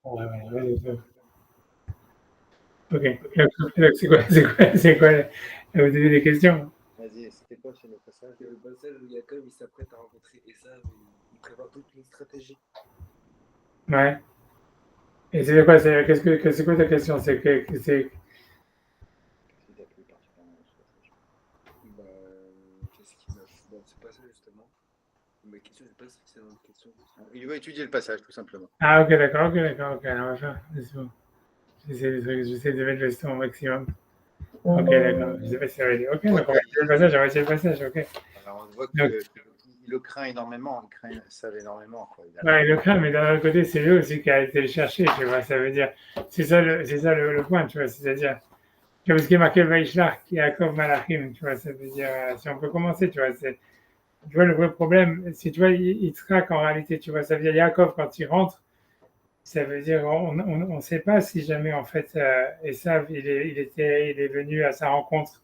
Ouais, ouais, ok. Donc, c'est quoi au début des questions? Vas-y, c'était quoi sur le passage? C'est le passage où Jacob il s'apprête à rencontrer Esav et il prépare toute une stratégie. Ouais. Et c'est quoi, c'est quoi ta question? Qu'est-ce qui t'a plu particulièrement dans ce passage? Bah, qu'est-ce qui m'a. Bon, c'est pas ça justement. Ma question, c'est pas si c'est une question. Il veut étudier le passage, tout simplement. Ah, ok, on va faire. C'est bon. J'essaie de mettre le son au maximum. Ok, d'accord. Je sais pas si ça va aider. Ok, On voit donc on va essayer le passage, ok. alors, on voit Donc, qu'il le craint énormément, il craint ça énormément. Quoi. ouais, le crâne, mais d'un autre côté, c'est lui aussi qui a été le chercher, tu vois. Ça veut dire, c'est ça le point, tu vois. C'est-à-dire, tu vois, ce qui est marqué Vaishlach, qui est Yaakov Malachim, tu vois. Ça veut dire, si on peut commencer, tu vois, tu vois, le vrai problème, c'est, tu vois, il traque en réalité, tu vois. Ça veut dire, Yaakov, quand il rentre, ça veut dire, on sait pas si jamais, en fait, Esav, il est venu à sa rencontre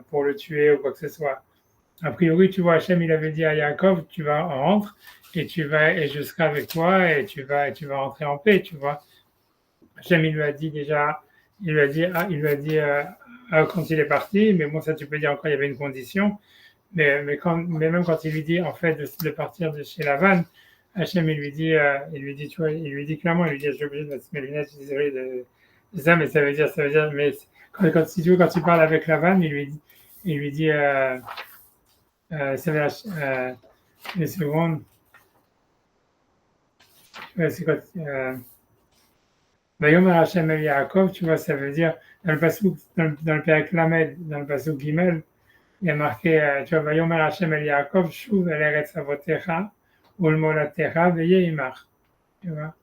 pour le tuer ou quoi que ce soit. A priori, tu vois, Hachem, il avait dit à Yaakov, tu vas rentrer et je serai avec toi et tu vas rentrer en paix, tu vois. Hachem, il lui a dit déjà, quand il est parti, mais bon, ça tu peux dire encore, il y avait une condition, mais même quand il lui dit, en fait, de partir de chez Lavan, Hachem, il lui dit, tu vois, il lui dit clairement, il lui dit, je suis obligé de mettre mes lunettes, je suis désolé de ça, mais ça veut dire, mais si tu veux, quand il parle avec Lavan, il lui dit, ça veut dire, une seconde. C'est quoi Vayomer Hashem el Yaakov, tu vois, ça veut dire, dans le passouk, dans le Perek Lamed, dans le passouk Gimel, il y a marqué, tu vois, Vayomer Hashem el Yaakov, Shuv el Eretz Avotecha, Ulmolatecha, Veyeimach. Tu vois,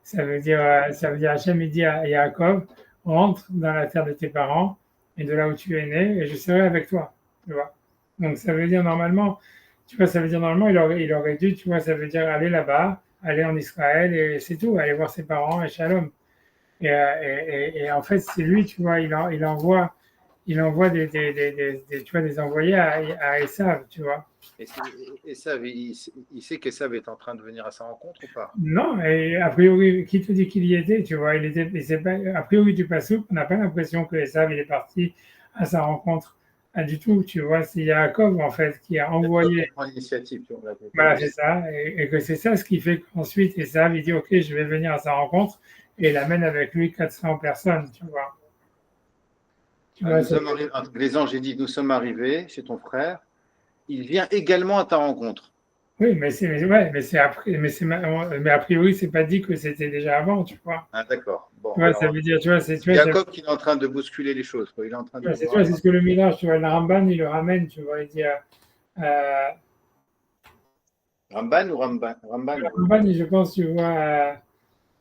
ça veut dire Hashem, il dit à Yaakov, rentre dans la terre de tes parents et de là où tu es né, et je serai avec toi. Tu vois. Donc ça veut dire normalement, tu vois, ça veut dire normalement, il aurait dû, tu vois, ça veut dire aller là-bas, aller en Israël, et c'est tout, aller voir ses parents, et shalom. Et en fait, c'est lui, tu vois, il envoie tu vois, des envoyés à Esav, tu vois. Et ça, il sait qu'Esav est en train de venir à sa rencontre ou pas? Non, et a priori, qui te dit qu'il y était, tu vois, c'est pas, a priori du Passouk, on n'a pas l'impression que Esav, il est parti à sa rencontre. Pas du tout, tu vois, c'est Yaakov, en fait, qui a Jacob envoyé, qui prend l'initiative, tu vois. voilà, c'est ça, et que c'est ça ce qui fait qu'ensuite Esav, il dit, ok, je vais venir à sa rencontre, et il amène avec lui 400 personnes, tu vois. Tu vois, Les anges, ils disent, nous sommes arrivés chez ton frère, il vient également à ta rencontre. oui, mais c'est après, mais a priori, c'est pas dit que c'était déjà avant, tu vois. Ah, d'accord. Bon, Tu vois, ça alors, veut dire, tu vois, c'est Jacob qui est en train de bousculer les choses. Quoi. Il est en train de tu vois, vouloir. c'est ce que le Midrash, tu vois, le Ramban, il le ramène, tu vois, il dit, euh, Ramban ou Ramban? Ramban. le Ramban, je pense, tu vois,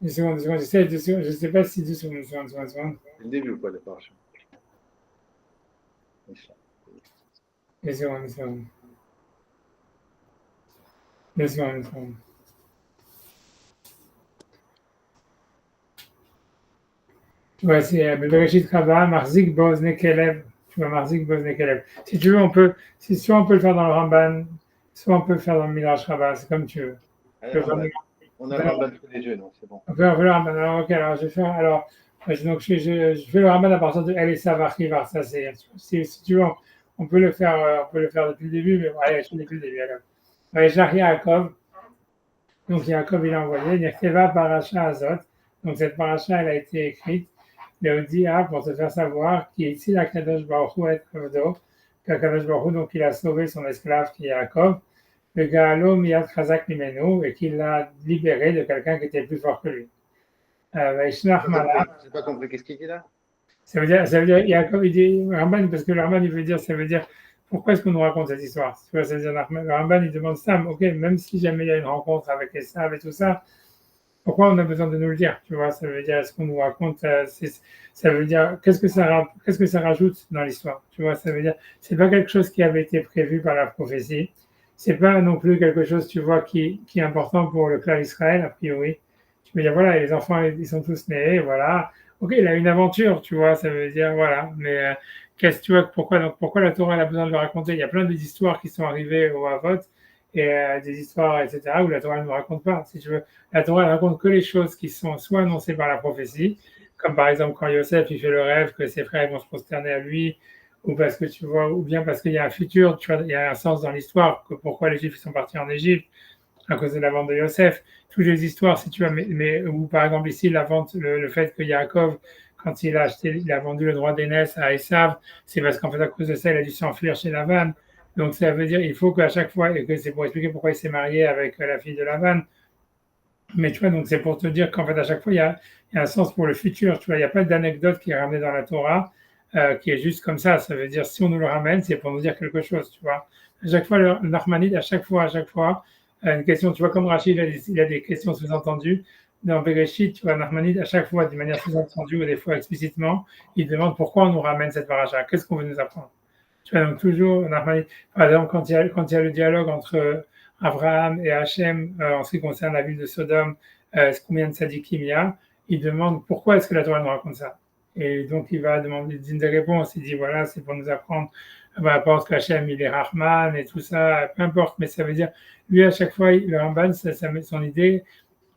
une seconde, je sais pas si 2 secondes, une seconde, C'est le début, quoi, d'accord. une seconde, une seconde. Tu vois, c'est Bereshit Rabbah, Marzik Bozne Kelev, tu vois, Marzik Bozne Kelev. Si tu veux, soit on peut le faire dans le Ramban, soit on peut le faire dans le Midrash Rabbah, c'est comme tu veux. Allez, Le Ramban. Ramban. On a le Ramban sous les yeux, donc c'est bon. On peut le Ramban. Alors, ok, alors je vais faire. Alors, donc, je fais le Ramban à partir de El et Savarchi var ça, si tu veux, on peut le faire depuis le début, mais bon, allez, je fais depuis le début. Alors, Yaakov, donc Yaakov, il a envoyé, Nechteva Parasha Azot, donc cette paracha, elle a été écrite, Léodia, pour te faire savoir, qui est ici la Kadosh Baruch Hu et Kavdo, qu'Akadosh Baruch Hu, donc il a sauvé son esclave qui est Yaakov, le Gaalo Miyad Chazak Mimenu, et qu'il l'a libéré de quelqu'un qui était plus fort que lui. Vaishnach Malach, J'ai pas compris. Qu'est-ce qu'il dit là? ça veut dire, Yaakov, il dit, Ramban, parce que le Ramban, il veut dire, ça veut dire, pourquoi est-ce qu'on nous raconte cette histoire? Tu vois, ça veut dire, le Ramban, il demande ça, ok, même si jamais il y a une rencontre avec Esav et tout ça, pourquoi on a besoin de nous le dire? Tu vois, ça veut dire, est-ce qu'on nous raconte, ça veut dire, qu'est-ce que ça rajoute dans l'histoire? Tu vois, ça veut dire, c'est pas quelque chose qui avait été prévu par la prophétie. C'est pas non plus quelque chose, tu vois, qui est important pour le clan Israël, a priori. Tu veux dire, voilà, les enfants, ils sont tous nés, voilà. Ok, il a une aventure, tu vois, ça veut dire, voilà. Mais tu vois, pourquoi la Torah elle a besoin de le raconter? Il y a plein d'histoires qui sont arrivées au Havot, et des histoires, etc., où la Torah ne nous raconte pas. Si tu veux, la Torah ne raconte que les choses qui sont soit annoncées par la prophétie, comme par exemple quand Yosef il fait le rêve que ses frères vont se prosterner à lui, ou parce que tu vois, ou bien parce qu'il y a un futur, tu vois, il y a un sens dans l'histoire, que pourquoi les Juifs sont partis en Égypte à cause de la vente de Yosef. Toutes les histoires, si tu vois, ou par exemple ici la vente, le fait que Yaakov, quand il a vendu le droit d'aînesse à Esav, c'est parce qu'en fait à cause de ça il a dû s'enfuir chez Lavan. Donc ça veut dire il faut qu'à chaque fois, et que c'est pour expliquer pourquoi il s'est marié avec la fille de Lavan. Mais tu vois, donc c'est pour te dire qu'en fait à chaque fois il y a un sens pour le futur. Tu vois, il n'y a pas d'anecdote qui est ramenée dans la Torah qui est juste comme ça. Ça veut dire si on nous le ramène, c'est pour nous dire quelque chose. Tu vois, à chaque fois le Nachmanide, à chaque fois, une question. Tu vois, comme Rachid il a des questions sous-entendues. Dans Bereshit, tu vois, Nachmanide, à chaque fois, d'une manière sous-entendue ou des fois explicitement, il demande pourquoi on nous ramène cette paracha. Qu'est-ce qu'on veut nous apprendre? Tu vois, donc toujours, Nachmanide, par exemple, quand il y a le dialogue entre Abraham et Hachem en ce qui concerne la ville de Sodome, combien de tzadikim il demande pourquoi est-ce que la Torah nous raconte ça. Et donc il va demander des réponses, il dit voilà, c'est pour nous apprendre, peu importe qu'Hachem il est Rahman et tout ça, peu importe, mais ça veut dire, lui à chaque fois, le Ramban, ça met son idée,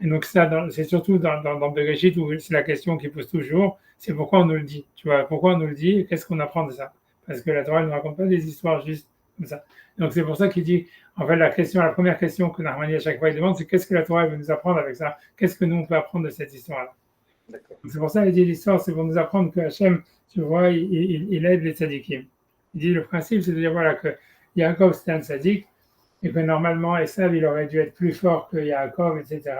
et donc ça, c'est surtout dans Bereshit où c'est la question qu'il pose toujours, c'est pourquoi on nous le dit, tu vois, pourquoi on nous le dit, et qu'est-ce qu'on apprend de ça? Parce que la Torah ne raconte pas des histoires juste comme ça. Donc c'est pour ça qu'il dit, en fait, la première question que Narmani à chaque fois il demande, c'est qu'est-ce que la Torah veut nous apprendre avec ça? Qu'est-ce que nous on peut apprendre de cette histoire-là? Donc, c'est pour ça qu'il dit l'histoire, c'est pour nous apprendre que Hachem, tu vois, il aide les tzadikim. Il dit le principe, c'est de dire voilà que Yaakov c'était un tzadik et que normalement Esav il aurait dû être plus fort que Yaakov, etc.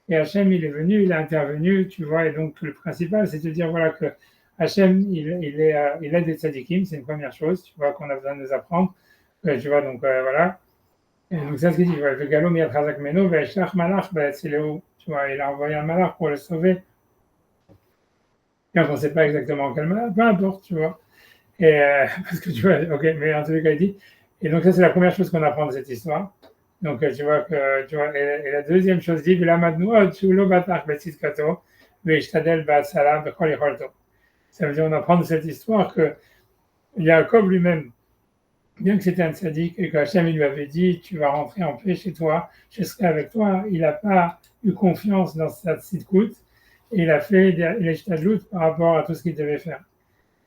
Et Hachem il est venu, il a intervenu, tu vois, et donc le principal c'est de dire voilà que Hachem il aide les tzadikim, c'est une première chose, tu vois, qu'on a besoin de nous apprendre. Tu vois, donc voilà. Et donc ça, c'est ce qu'il dit, le galop miat chazak meno, ve'eshlach malach be'etzileu. Tu vois, il a envoyé un malach pour le sauver. Quand on ne sait pas exactement quel malach, peu importe, tu vois. Et parce que tu vois, ok, mais en tout cas, il dit. Et donc ça, c'est la première chose qu'on apprend de cette histoire. Donc tu vois que, tu vois, et la deuxième chose dit, v'lamadnu tzulo batach betzitkato, ve'ishtadel ba'atzala b'chol yicholto. Ça veut dire, on apprend de cette histoire que Yaakov lui-même, bien que c'était un tzaddik et qu'Hachem lui avait dit tu vas rentrer en paix chez toi, je serai avec toi, il n'a pas eu confiance dans sa tzidkout et il a fait des shtadlout par rapport à tout ce qu'il devait faire.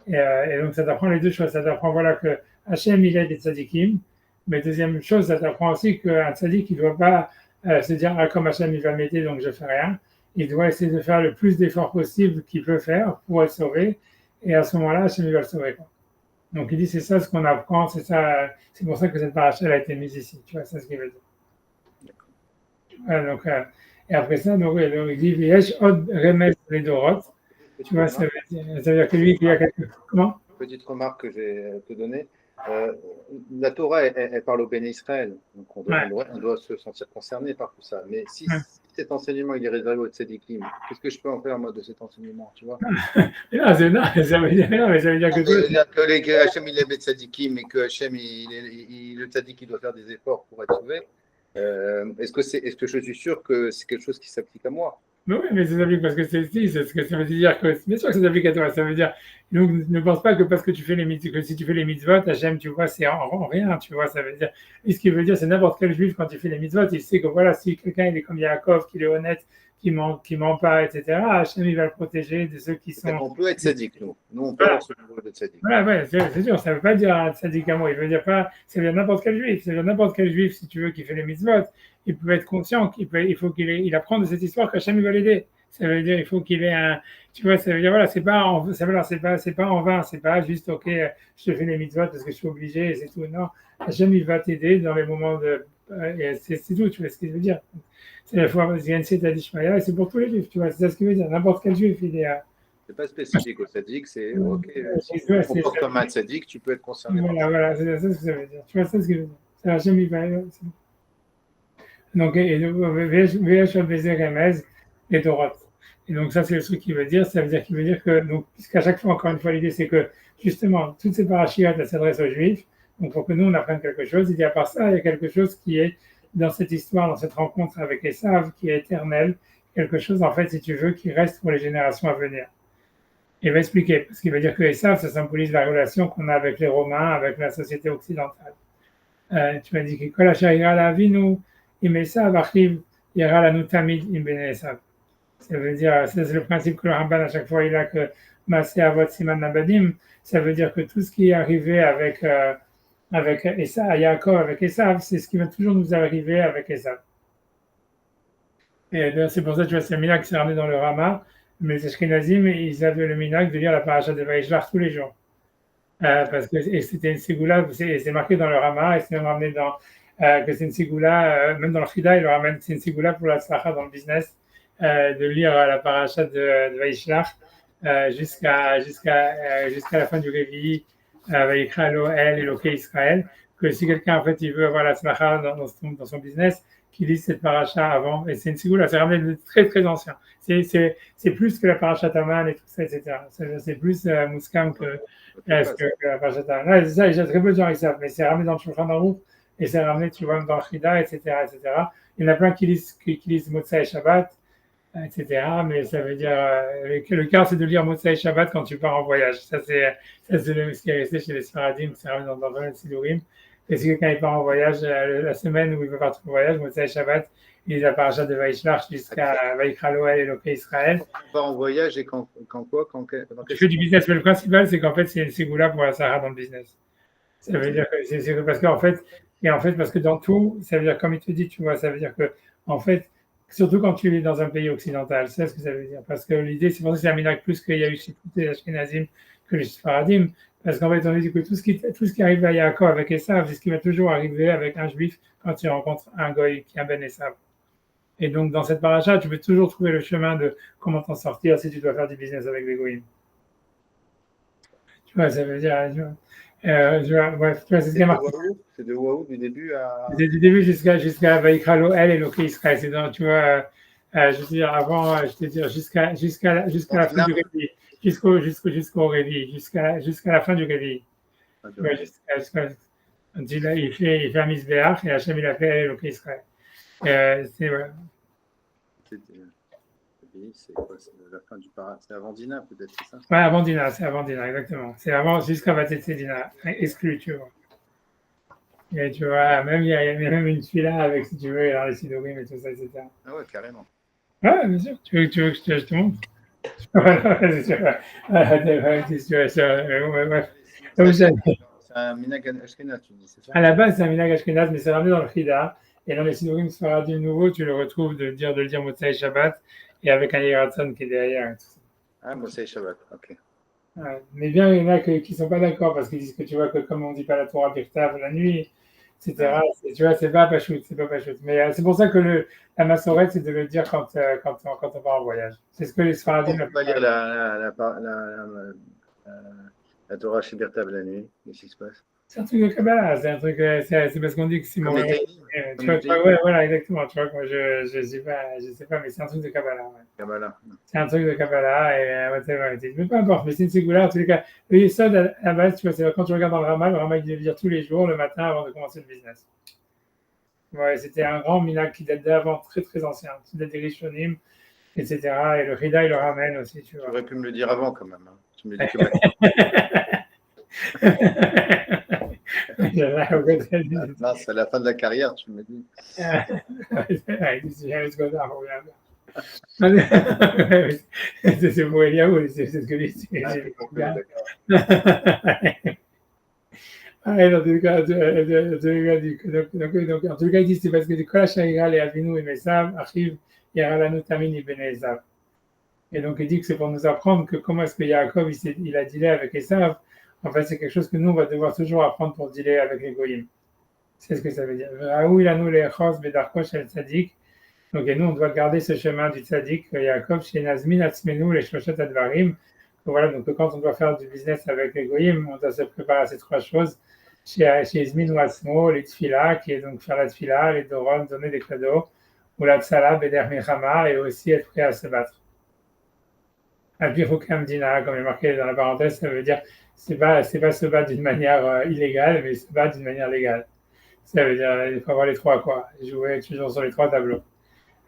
Et donc ça t'apprend les deux choses, ça t'apprend voilà que Hachem il aide les tzaddikim, mais deuxième chose, ça t'apprend aussi qu'un tzaddik il ne doit pas se dire ah, comme Hachem il va m'aider donc je ne fais rien, il doit essayer de faire le plus d'efforts possible qu'il peut faire pour être sauvé et à ce moment-là Hachem il va le sauver. Donc il dit c'est ça ce qu'on apprend, c'est ça, c'est pour ça que cette paracha a été mise ici, tu vois, c'est ce qu'il veut dire. Voilà, donc, et après ça, donc, il dit Viesh od remes les dorot, tu vois, ça veut dire que lui, il y a quelque chose. Comment? Petite remarque que j'ai à te donner. La Torah, elle parle au béné Israël, donc on doit se sentir concerné par tout ça. Mais si cet enseignement il est réservé aux tzadikim, qu'est-ce que je peux en faire moi de cet enseignement, tu vois? Non, ça veut dire non, mais ça veut dire que Hachem il aime les tzadikim et que Hachem le tzadik il doit faire des efforts pour être sauvé. Est-ce que je suis sûr que c'est quelque chose qui s'applique à moi? Mais oui, mais ça s'applique parce que c'est ce que ça veut dire que bien sûr que ça s'applique à toi. Ça veut dire donc ne pense pas que parce que tu fais les mitzvot, que si tu fais les mitzvot, Hachem, tu vois, c'est en rien, tu vois. Ça veut dire et ce qui veut dire, c'est n'importe quel juif quand il fait les mitzvot, il sait que voilà, si quelqu'un il est comme Yaakov, qu'il est honnête, qui ment pas, etc. Hachem il va le protéger de ceux qui sont. On peut être tzadik, nous on peut avoir ce niveau de tzadik. Voilà, ouais, c'est sûr. Ça veut pas dire un tzadik à moi. Il veut dire pas. Ça veut dire n'importe quel juif. Ça veut dire n'importe quel juif, si tu veux, qui fait les mitzvot. Il peut être conscient il faut qu'il apprend de cette histoire qu'Hachem il va l'aider. Ça veut dire il faut qu'il ait un, tu vois, ça veut dire voilà, c'est pas en vain, c'est pas juste ok, je te fais les mitzvot parce que je suis obligé et c'est tout. Non, Hachem il va t'aider dans les moments de, et c'est tout, tu vois ce qu'il veut dire. C'est la fois et c'est pour tous les juifs, tu vois, c'est ça ce qu'il veut dire. N'importe quel juif, il est. C'est pas spécifique au tzaddik, c'est ok. Si tu te comportes comme un tzaddik, tu peux être concerné. Voilà, c'est ça ce que ça veut dire. Tu vois, c'est ce qu'il veut dire. C'est Hachem il va. Donc, et Dorot. Et donc, ça, c'est le truc qu'il veut dire. Ça veut dire qu'il veut dire que, donc, puisqu'à chaque fois, encore une fois, l'idée, c'est que, justement, toutes ces parachiotes, elles s'adressent aux Juifs. Donc, pour que nous, on apprenne quelque chose. Il dit, à part ça, il y a quelque chose qui est dans cette histoire, dans cette rencontre avec Esav, qui est éternel. Quelque chose, en fait, si tu veux, qui reste pour les générations à venir. Il va expliquer, parce qu'il veut dire que Esav, ça symbolise la relation qu'on a avec les Romains, avec la société occidentale. Tu m'as dit que Kol Asher Ira Lavinu Im Esav Achiv Ira Lanu Tamid Im Bnei Esav. Ça veut dire, c'est le principe que le Ramban à chaque fois il a que Maaseh Avot Siman Nabadim, ça veut dire que tout ce qui est arrivé avec Esav, à Yaakov avec Esav, c'est ce qui va toujours nous arriver avec Esav. Et c'est pour ça, tu vois, c'est un minhag qui s'est ramené dans le Rama, mais les Ashkenazim, ils avaient le minhag de lire la paracha de Vaishlach tous les jours. Parce que c'était une ségoula, c'est marqué dans le Rama, et c'est même ramené dans, que c'est une ségoula, même dans le Chida, il le ramène, c'est une ségoula pour la tzlacha dans le business, de lire la paracha de Vaishlach jusqu'à la fin du Révi, Vaikra Lo El Eloké Israël, que si quelqu'un en fait il veut avoir la tzlacha dans son business, qui lise cette paracha avant, et c'est une ségoula, c'est ramené de très très ancien. C'est plus que la paracha Taman et tout ça, etc. C'est plus Mouskam que la paracha Taman. Ouais, c'est ça, il y a très peu de gens qui savent, mais c'est ramené dans le Shulchan Aruch, et c'est ramené, tu vois, dans le Chida, etc., etc. Il y en a plein qui lisent Motzai et Shabbat, etc. Mais ça veut dire le cas, c'est de lire Motzai et Shabbat quand tu pars en voyage. Ça, c'est ce qui est resté chez les Sfaradim, c'est ramené dans le Sidurim. Et si quelqu'un part en voyage, la semaine où il veut partir en voyage, Motzai et Shabbat, il est à paracha de Vaishlach jusqu'à Vaikra Lo El Eloké Israël. On part en voyage et quand quoi Je fais du business, mais le principal, c'est qu'en fait, c'est une ségoula pour la Sahara dans le business. Ça veut dire que c'est parce qu'en fait, parce que dans tout, ça veut dire, comme il te dit, tu vois, ça veut dire que, en fait, surtout quand tu es dans un pays occidental, c'est ce que ça veut dire. Parce que l'idée, c'est pour ça que c'est un miracle plus qu'il y a eu chez tous les Ashkenazim que les Sfaradim. Parce qu'en fait, on dit que tout ce qui arrive à Yaakov avec Esav, c'est ce qui va toujours arriver avec un juif quand il rencontre un goy qui a Ben Esav. Et donc, dans cette paracha, tu peux toujours trouver le chemin de comment t'en sortir si tu dois faire du business avec les goyim. Tu vois, ça veut dire, bref, tu vois, c'est ce qui est marqué. C'est de Waouh du début à. C'est du début jusqu'à Vaikra Lo El Eloké Israël. C'est dans, tu vois, je veux dire, avant, je te dire, jusqu'à la fin du Révi, jusqu'au Révi, jusqu'à la fin du Révi. Il fait un misbéach et Hachem il a fait El Eloké Israël. C'est voilà. C'est quoi? C'est la fin du paradis. C'est avant Dina, peut-être, c'est ça? Ouais, c'est avant Dina, exactement. C'est avant, jusqu'à Vatetse Dina, exclu, tu vois. Et tu vois, même, il y a même une fille-là avec, si tu veux, dans les Sidorim et tout ça, etc. Ah ouais, carrément. Ouais, bien sûr. Tu veux que je te montre? C'est un minhag ashkenaz, tu dis, c'est ça? À la base, c'est un minhag ashkenaz, mais c'est ramené dans le Chida. Et dans les Sidorim Sfaradim nouveau, tu le retrouves de le dire Motzai Shabbat et avec un Yeratzon qui est derrière. Et tout ça. Ah, Motzai Shabbat, ok. Ouais. Mais bien, il y en a qui ne sont pas d'accord parce qu'ils disent que tu vois que comme on ne dit pas la Torah Birtav la nuit, etc. Tu vois, c'est pas pachout. Mais c'est pour ça que la massorette, c'est de le dire quand on va en voyage. C'est ce que les Sfaradim. On va lire la Torah chez Birtav la nuit. Qu'est-ce qui se passe? C'est un truc de Kabbalah, c'est parce qu'on dit que c'est mon. Ouais, voilà, exactement. Tu vois, moi, je sais pas, mais c'est un truc de Kabbalah. Ouais. Kabbalah. C'est un truc de Kabbalah, et mais peu importe, mais c'est une ségoula. En tous les cas, le Yesod, à la base, tu vois, c'est quand tu regardes dans le Rama, il devait lire tous les jours, le matin, avant de commencer le business. Ouais, c'était un grand minhag qui date d'avant, très très ancien, qui date des Rishonim, etc. Et le Rida, il le ramène aussi, tu vois. Tu aurais pu me le dire avant, quand même. Hein. Tu me le dis que maintenant. Mince, à la fin de la carrière, tu me dis. C'est pour Eliaou, c'est ce que dit. En tout cas, il dit c'est parce que du Kol Shaïra et Avinu et Mesav, Achiv, Yaralanu Tamin et Ben Esav. Et donc, il dit que c'est pour nous apprendre que comment est-ce que Yaakov il a dealé avec Esav. En fait, c'est quelque chose que nous, on va devoir toujours apprendre pour dealer avec les Goyim. C'est ce que ça veut dire. Raoul il a nous les Chos Bedarkosh el Tzadik. Donc, et nous, on doit garder ce chemin du Tzadik, Yaakov, chez Nazmin, Atzmenu, les Shoshet Advarim. Voilà, donc quand on doit faire du business avec les Goyim, on doit se préparer à ces trois choses. Chez Izmin ou Atzmo, les Tfila, qui est donc faire la Tfila, les Doron, donner des cadeaux, ou la Tsala, Beder Mechama, et aussi être prêt à se battre. Al-Birukam Dina, comme il est marqué dans la parenthèse, ça veut dire c'est pas se battre d'une manière illégale, mais se battre d'une manière légale. Ça veut dire il faut avoir les trois, quoi. Jouer toujours sur les trois tableaux.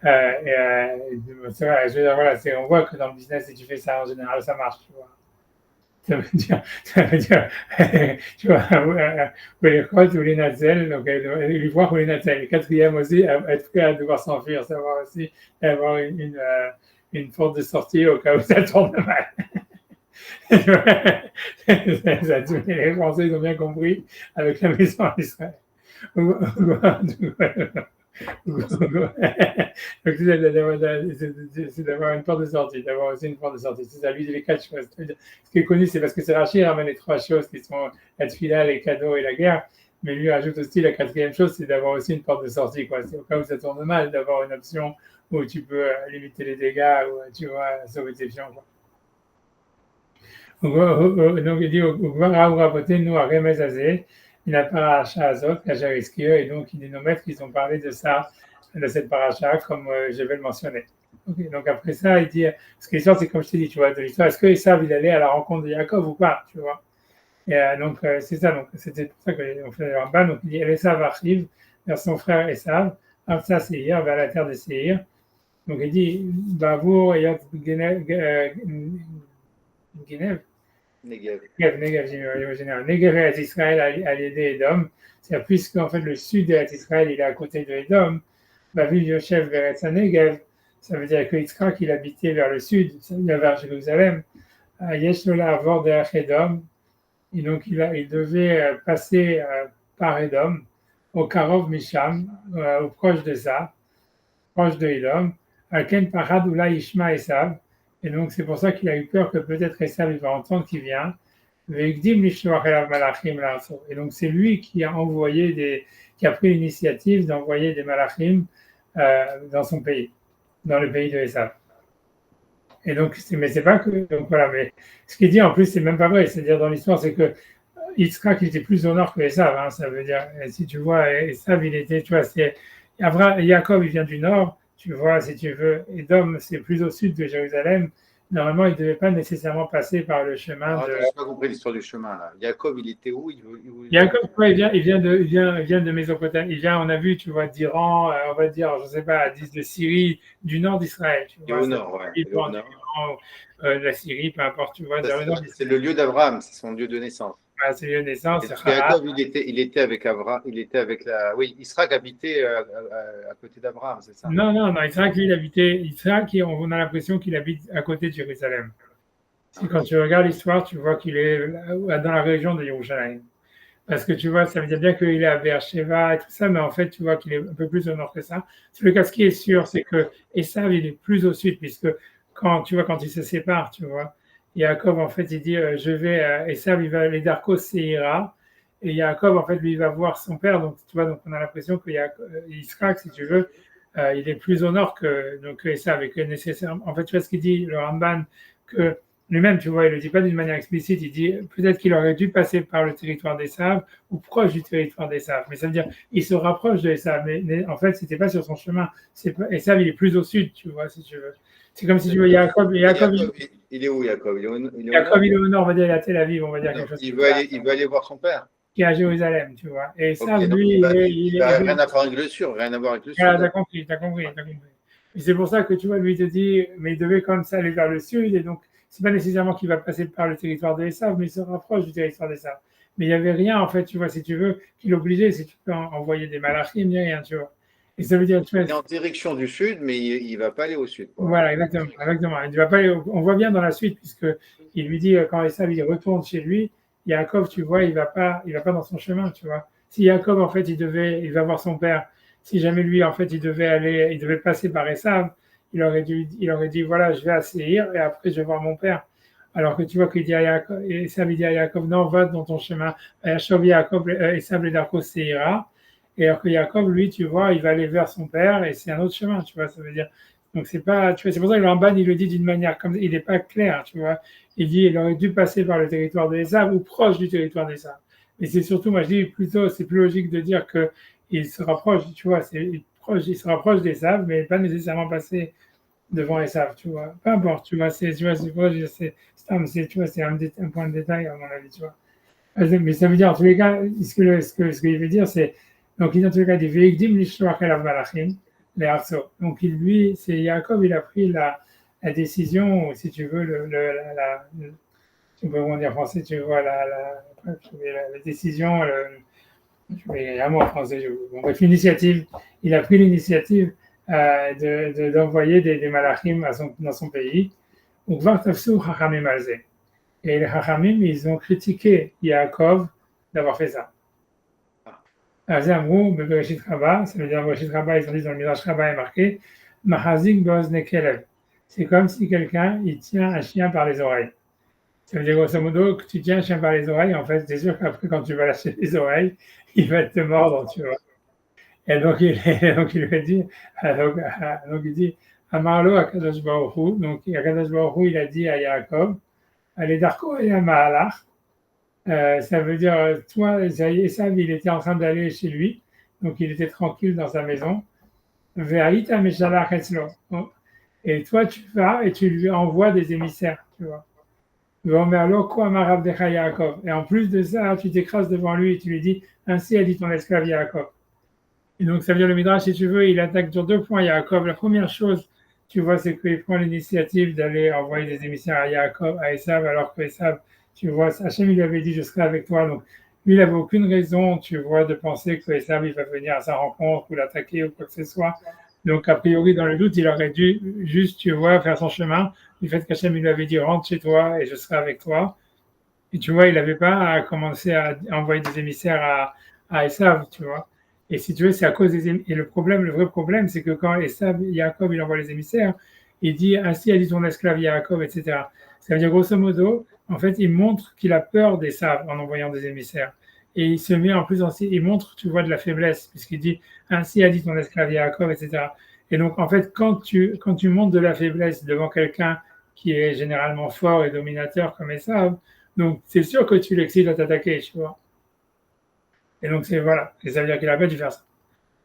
C'est vrai, je veux dire, voilà, on voit que dans le business, si tu fais ça, en général, ça marche, tu vois. ça veut dire, tu vois, ou les Chot ou les Nazel, donc les voir ou les Nazel. Le quatrième aussi, être prêt à devoir s'enfuir, savoir aussi avoir une porte de sortie au cas où ça tourne mal. Les Français ils ont bien compris avec la maison en Israël. Donc, c'est d'avoir une porte de sortie, d'avoir aussi une porte de sortie. C'est ça, lui, les quatre choses. Ce qui est connu, c'est parce que c'est Rachid ramène les trois choses qui sont la tefila, les cadeaux et la guerre. Mais lui ajoute aussi la quatrième chose, c'est d'avoir aussi une porte de sortie. Quoi. C'est au cas où ça tourne mal, d'avoir une option où tu peux limiter les dégâts ou tu vois, sauver tes fions. Donc il dit, nous à Remezazé, il n'a pas paracha azot, et donc il dit nos maîtres qui ont parlé de ça, de cette paracha, comme je vais le mentionner. Okay, donc après ça, il dit, ce qui est sûr, c'est comme je t'ai dit, tu vois, de l'histoire, est-ce que Esav, il allait à la rencontre de Jacob ou pas, tu vois. Et donc c'est ça, donc c'était pour ça qu'on fait le Ramban, donc il dit, Esav arrive vers son frère Esav, Arsa Seir, vers la terre de Seir. Donc il dit, Bavour, Yot Genev, Negev, Negev et Israël à l'aider Edom. C'est-à-dire, puisque en fait, le sud d'Israël, il est à côté de Edom, Babil Yoshev vers Negev, ça veut dire que Yitzhak, il habitait vers le sud, vers Jérusalem. Yeshlola Avor de Edom, et donc il devait passer par Edom, au Karov Misham, au proche de ça, proche de Edom, Alken Parad Ula Ishma Esav. Et donc, c'est pour ça qu'il a eu peur que peut-être Esav il va entendre qu'il vient. Et donc, c'est lui qui a qui a pris l'initiative d'envoyer des malachim dans son pays, dans le pays de Esav. Et donc, mais c'est pas que. Donc voilà, mais ce qu'il dit en plus, c'est même pas vrai. C'est-à-dire, dans l'histoire, c'est que Yitzhak était plus au nord que Esav. Hein, ça veut dire, si tu vois, Esav, il était, tu vois, Jacob, il vient du nord. Tu vois, si tu veux, Edom, c'est plus au sud de Jérusalem. Normalement, il ne devait pas nécessairement passer par le chemin de. Je n'ai pas compris l'histoire du chemin là. Jacob, il était où? Jacob, ouais, il vient de Mésopotamie. On a vu, tu vois, d'Iran, on va dire, je ne sais pas, de Syrie, du nord d'Israël. Tu vois, au nord, ouais. L'Iran, la Syrie, peu importe, tu vois. C'est le lieu d'Abraham, c'est son lieu de naissance. Ah, c'est le lieu de naissance. Jacob, il était avec Abraham, oui, Israël habitait à côté d'Abraham, c'est ça? Non, Israël, on a l'impression qu'il habite à côté de Jérusalem. Quand tu regardes l'histoire, tu vois qu'il est dans la région de Jérusalem. Parce que tu vois, ça veut dire bien qu'il est à Beersheba et tout ça, mais en fait, tu vois qu'il est un peu plus au nord que ça. En tout cas, ce qui est sûr, c'est que Esav, il est plus au sud, puisque quand ils se séparent, tu vois, Jacob, en fait, il dit, Esav, il va aller d'Arcos Seira, et Jacob, en fait, lui, il va voir son père, donc tu vois, donc on a l'impression que Yitzhak, si tu veux, il est plus au nord que Esav, et que nécessairement, en fait, tu vois ce qu'il dit, le Ramban, que lui-même, tu vois, il ne le dit pas d'une manière explicite, il dit peut-être qu'il aurait dû passer par le territoire d'Esav ou proche du territoire d'Esav. Mais ça veut dire il se rapproche de Esav, mais en fait, ce n'était pas sur son chemin. Esav, il est plus au sud, tu vois, si tu veux. C'est comme si tu veux, Jacob il est où, Jacob? Jacob, il est au nord, on va dire, il est à Tel Aviv, on va dire quelque chose. Il veut aller voir son père. Qui est à Jérusalem, tu vois. Et Esav, lui, il n'a rien à voir avec le sud, rien à voir avec le sud. Ah, t'as compris. Et c'est pour ça que tu vois, lui, il te dit, mais il devait comme ça aller vers le sud, et donc, c'est pas nécessairement qu'il va passer par le territoire de Esav, mais il se rapproche du territoire d'Esav. Mais il n'y avait rien, en fait, tu vois, si tu veux, qui l'obligeait, si tu peux envoyer des malachim, il n'y a rien, tu vois. Et ça veut dire, tu vois, il est en direction du sud, mais il ne va pas aller au sud. Quoi. Voilà, exactement. Il va pas aller on voit bien dans la suite, puisque il lui dit, quand Esav, il retourne chez lui, Yaakov, tu vois, il va pas dans son chemin, tu vois. Si Yaakov, en fait, il va voir son père, si jamais lui, en fait, il devait passer par Esav, il aurait dit, voilà, je vais à Séhir et après je vais voir mon père. Alors que tu vois qu'il dit à Yaakov, Esav, il dit à Yaakov, non, va dans ton chemin. Yaakov, Esav, les Darko Séhira. Et alors que Yaakov, lui, tu vois, il va aller vers son père et c'est un autre chemin, tu vois, ça veut dire. Donc c'est pas, tu vois, c'est pour ça que le Ramban, il le dit d'une manière comme, il n'est pas clair, tu vois. Il dit, il aurait dû passer par le territoire de Esav ou proche du territoire d'Esav. Mais c'est surtout, moi je dis plutôt, c'est plus logique de dire que il se rapproche, tu vois, il se rapproche d'Esav, mais pas nécessairement passer devant Esav, tu vois. Peu importe, tu vois, c'est tu vois, c'est un point de détail à mon avis, tu vois. Mais ça veut dire, en tous les cas, ce qu'il veut dire, c'est, donc il dit en tous les cas, des Veikdim l'ishloach elav malachim, les Arso. Donc lui, c'est Jacob, il a pris la décision, si tu veux, comment dire en français, tu vois, la décision, il y a un mot en français, bon, bref, l'initiative, il a pris l'initiative d'envoyer des malachim dans son pays. Donc, Vartafsu Chachamim al Zeh. Et les Chachamim, ils ont critiqué Yaakov d'avoir fait ça. Azamrou, Bereshit Rabba, ça veut dire Bereshit Rabba, ils ont dit dans le Midrash Rabba est marqué Mahazik Beozne Kelev. C'est comme si quelqu'un il tient un chien par les oreilles. Ça veut dire grosso modo que tu tiens un chien par les oreilles, en fait, c'est sûr qu'après, quand tu vas lâcher les oreilles, il va te mordre, tu vois. Et donc, il lui dit, donc il dit, Amarlo Akadosh Baruch Hu, donc Akadosh Baruch Hu, il a dit à Yaakov, allez Darko et Mahalach, ça veut dire, toi, Esav, il était en train d'aller chez lui, donc il était tranquille dans sa maison, Ve'aita Meshalach Etzlo. Et toi, tu vas et tu lui envoies des émissaires, tu vois. Et en plus de ça, tu t'écrases devant lui et tu lui dis, ainsi a dit ton esclave Yaakov. Et donc, ça veut dire le Midrash, si tu veux, il attaque sur 2 points Yaakov. La première chose, tu vois, c'est qu'il prend l'initiative d'aller envoyer des émissaires à Yaakov, à Esav, alors que Esav, tu vois, Hachem, il lui avait dit, je serai avec toi. Donc, lui, il n'avait aucune raison, tu vois, de penser que Esav, il va venir à sa rencontre ou l'attaquer ou quoi que ce soit. Donc, a priori, dans le doute, il aurait dû juste, tu vois, faire son chemin. Du fait qu'Hachem, il lui avait dit, rentre chez toi et je serai avec toi. Et tu vois, il n'avait pas commencé à envoyer des émissaires à Esav, tu vois. Et si tu veux, c'est à cause des émissaires. Et le vrai problème, c'est que quand Esav, Yaakov, il envoie les émissaires, il dit, ainsi a dit ton esclave Yaakov, etc. Ça veut dire, grosso modo, en fait, il montre qu'il a peur d'Esav en envoyant des émissaires. Et il se met en plus, il montre, tu vois, de la faiblesse, puisqu'il dit, ainsi a dit ton esclave Yaakov, etc. Et donc, en fait, quand tu montres de la faiblesse devant quelqu'un qui est généralement fort et dominateur comme Esav, donc c'est sûr que tu l'excites à t'attaquer, tu vois. Et donc, voilà. Et ça veut dire qu'il n'a pas dû faire ça.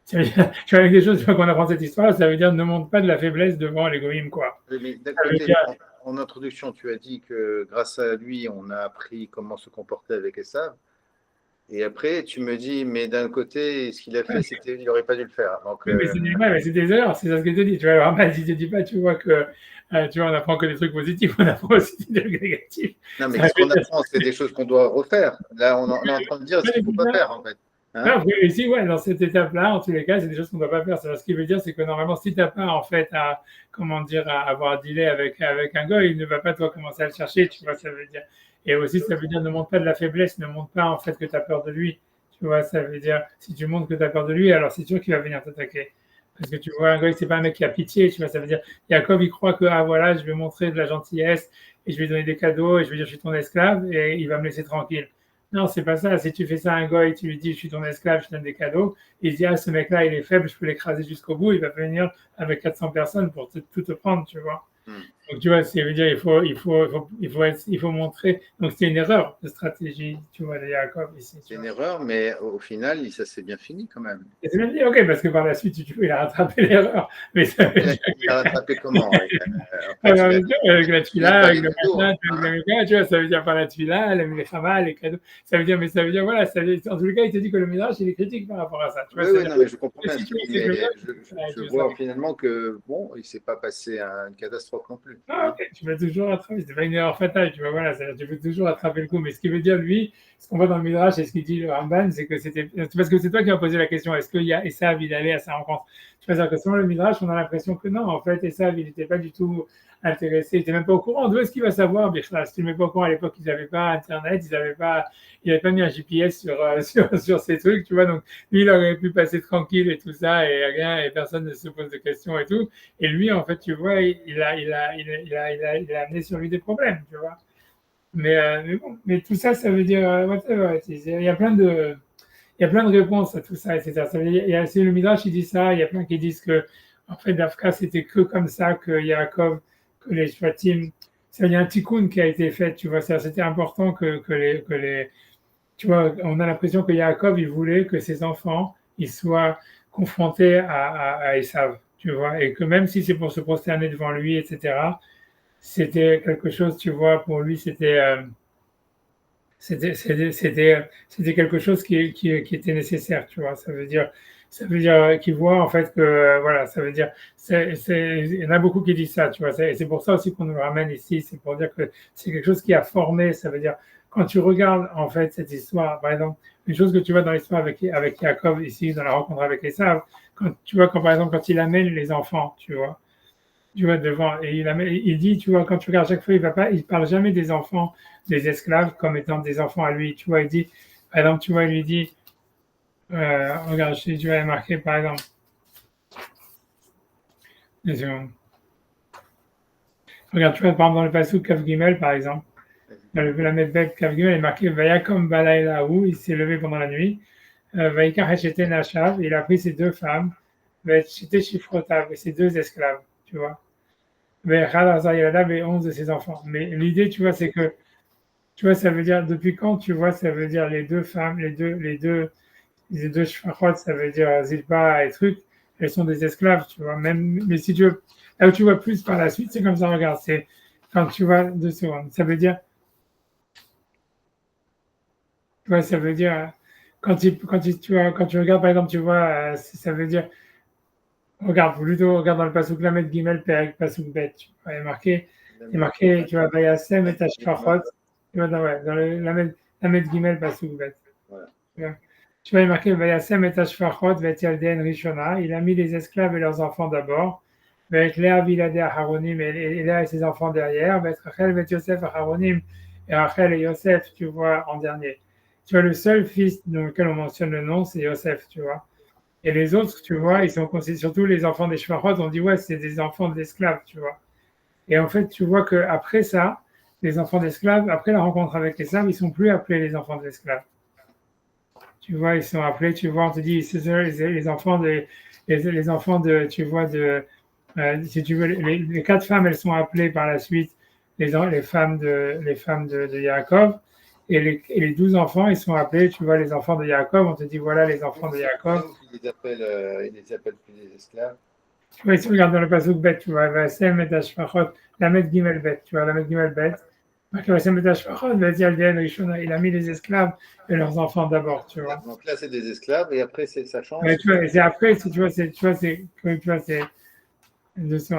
Ça veut dire, tu vois, avec des choses qu'on apprend cette histoire, ça veut dire ne montre pas de la faiblesse devant l'égoïme, quoi. Mais d'un côté, dire... en introduction, tu as dit que grâce à lui, on a appris comment se comporter avec Esav. Et après, tu me dis, mais d'un côté, ce qu'il a fait, c'était, il n'aurait pas dû le faire. Donc, oui, mais c'est des erreurs, c'est ça ce que je te dis. Tu vois, le Rambam, il ne te dit pas, tu vois, que tu vois, on apprend que des trucs positifs, on apprend aussi des trucs négatifs. non, mais ce qu'on apprend, c'est des choses qu'on doit refaire. Là, on est en train de dire ce qu'il ne faut pas faire, en fait. Hein? Non, ici, ouais, dans cette étape-là, en tous les cas, c'est des choses qu'on ne doit pas faire. Ce qui veut dire, c'est que normalement, si tu n'as pas, en fait, à avoir dealé avec un gars, il ne va pas, toi, commencer à le chercher, tu vois, ça veut dire. Et aussi, ça veut dire ne montre pas de la faiblesse, ne montre pas, en fait, que tu as peur de lui. Tu vois, ça veut dire, si tu montres que tu as peur de lui, alors c'est sûr qu'il va venir t'attaquer. Parce que tu vois, un gars, c'est pas un mec qui a pitié, tu vois, ça veut dire, Jacob, il croit que, voilà, je vais montrer de la gentillesse et je vais donner des cadeaux et je vais dire, je suis ton esclave et il va me laisser tranquille. Non, c'est pas ça. Si tu fais ça à un gars et tu lui dis, je suis ton esclave, je te donne des cadeaux, il se dit, ah, ce mec-là, il est faible, je peux l'écraser jusqu'au bout, il va venir avec 400 personnes pour tout te prendre, tu vois. Donc, tu vois, ça veut dire il faut montrer. Donc, c'est une erreur de stratégie, tu vois, de Jacob ici. C'est une erreur, mais au final, ça s'est bien fini quand même. Et c'est bien dit, ok, parce que par la suite, il a rattrapé l'erreur. Mais ça veut dire il a rattrapé comment avec la tefila, avec le matin, tu vois, ça veut dire par la tefila, le milchama, les cadeaux. Ça veut dire, voilà, en tout cas, il te dit que le Midrash, il est critique par rapport à ça. Tu vois, oui, non, mais je comprends bien. Je vois finalement que, bon, il ne s'est pas passé une catastrophe non plus. Ah, ok, tu vas toujours rattraper, c'est pas une erreur fatale, tu vois, voilà, tu peux toujours rattraper le coup. Mais ce qui veut dire, lui, ce qu'on voit dans le Midrash et ce qu'il dit le Ramban, c'est que c'était. Parce que c'est toi qui m'as posé la question, est-ce qu'il y a Esav, il allait à sa rencontre? Tu vois, que selon le Midrash, on a l'impression que non, en fait, Esav, il n'était pas du tout intéressé, il n'était même pas au courant. D'où est-ce qu'il va savoir, Bichla? Si tu ne mets pas au courant, à l'époque, ils n'avaient pas Internet, ils n'avaient pas mis un GPS sur ces trucs, tu vois. Donc, lui, il aurait pu passer tranquille et tout ça, et rien, et personne ne se pose de questions et tout. Et lui, en fait, tu vois, il a amené sur lui des problèmes, tu vois. Mais bon, mais tout ça, ça veut dire, whatever. Il y a plein de réponses à tout ça, etc. Ça veut dire, c'est le Midrash, il dit ça, il y a plein qui disent que, en fait, Dafka, c'était que comme ça que Yaakov, que les Shvatim, ça veut dire un tikkun qui a été fait, tu vois. C'était important que les, tu vois, on a l'impression que Yaakov, il voulait que ses enfants, ils soient confrontés à Esav, tu vois, et que même si c'est pour se prosterner devant lui, etc., c'était quelque chose, tu vois, pour lui, c'était quelque chose qui était nécessaire, tu vois. Ça veut dire, ça veut dire qu'il voit en fait que, voilà, ça veut dire, il y en a beaucoup qui disent ça, tu vois, et c'est pour ça aussi qu'on nous le ramène ici, c'est pour dire que c'est quelque chose qui a formé, ça veut dire, quand tu regardes en fait cette histoire, par exemple, une chose que tu vois dans l'histoire avec Jacob ici, dans la rencontre avec Esav, quand tu vois, quand par exemple, quand il amène les enfants, tu vois devant, et il dit, tu vois, quand tu regardes chaque fois, il parle jamais des enfants, des esclaves comme étant des enfants à lui, tu vois, il dit, par exemple, tu vois, il lui dit, regarde, si tu vas marquer, par exemple, une seconde. Regarde, tu vois, par exemple, dans le passage Kaf Gimel, par exemple, dans le Lamed Bet Kaf Gimel, il est marqué Vayakom Balaylahu, il s'est levé pendant la nuit, Vaikar Hechete Nashav, il a pris ses deux femmes, Vechete Shifrotav, et ses deux esclaves, tu vois. Vechad Hazar Yaladav et 11 de ses enfants. Mais l'idée, tu vois, c'est que, tu vois, ça veut dire, depuis quand, tu vois, ça veut dire les deux femmes, les deux shfachot, ça veut dire Zilpa et trucs, elles sont des esclaves, tu vois. Même, mais si tu veux, là où tu vois plus par la suite, c'est comme ça, regarde, c'est quand tu vois 2 secondes. Ça veut dire, tu vois, ça veut dire, quand tu regardes, par exemple, tu vois, ça veut dire, regarde, plutôt, regarde dans le pasuk Lamed Gimel, Perek Pasuk Bet, tu vois, il est marqué, tu vois, Vayasem et Ashfachot, tu vois, dans le Lamed Gimel Pasuk Bet. Voilà. Tu vois, il est marqué Vayasem et Ashfachot Vetialden Rishona. Il a mis les esclaves et leurs enfants d'abord. Avec Léa Vilade Aharonim et Léa et ses enfants derrière. Avec Rachel et Yosef Aharonim et Rachel et Yosef, tu vois, en dernier. Tu vois, le seul fils dans lequel on mentionne le nom, c'est Yosef, tu vois. Et les autres, tu vois, ils sont considérés, surtout les enfants des Shfachot, on dit, ouais, c'est des enfants d'esclaves, tu vois. Et en fait, tu vois qu'après ça, les enfants d'esclaves, après la rencontre avec les Esav, ils sont plus appelés les enfants d'esclaves. Tu vois, ils sont appelés, tu vois, on te dit, c'est ça, les enfants les enfants de, tu vois, si tu veux, les 4 femmes, elles sont appelées par la suite les femmes de Yaakov, et les 12 enfants, ils sont appelés, tu vois, les enfants de Yaakov, on te dit, voilà les enfants de Yaakov. Il les appelle plus des esclaves. Tu vois, si tu regardes dans le pasuk bet, tu vois, Vasem et Ashfachot, Lamed Gimel bet, tu vois, Lamed Gimel bet, Vasem et Ashfachot, Vetialden Rishona, il a mis les esclaves et leurs enfants d'abord, tu vois. Donc là, c'est des esclaves, et après, ça change. Mais tu vois, c'est après, si tu vois, c'est 200,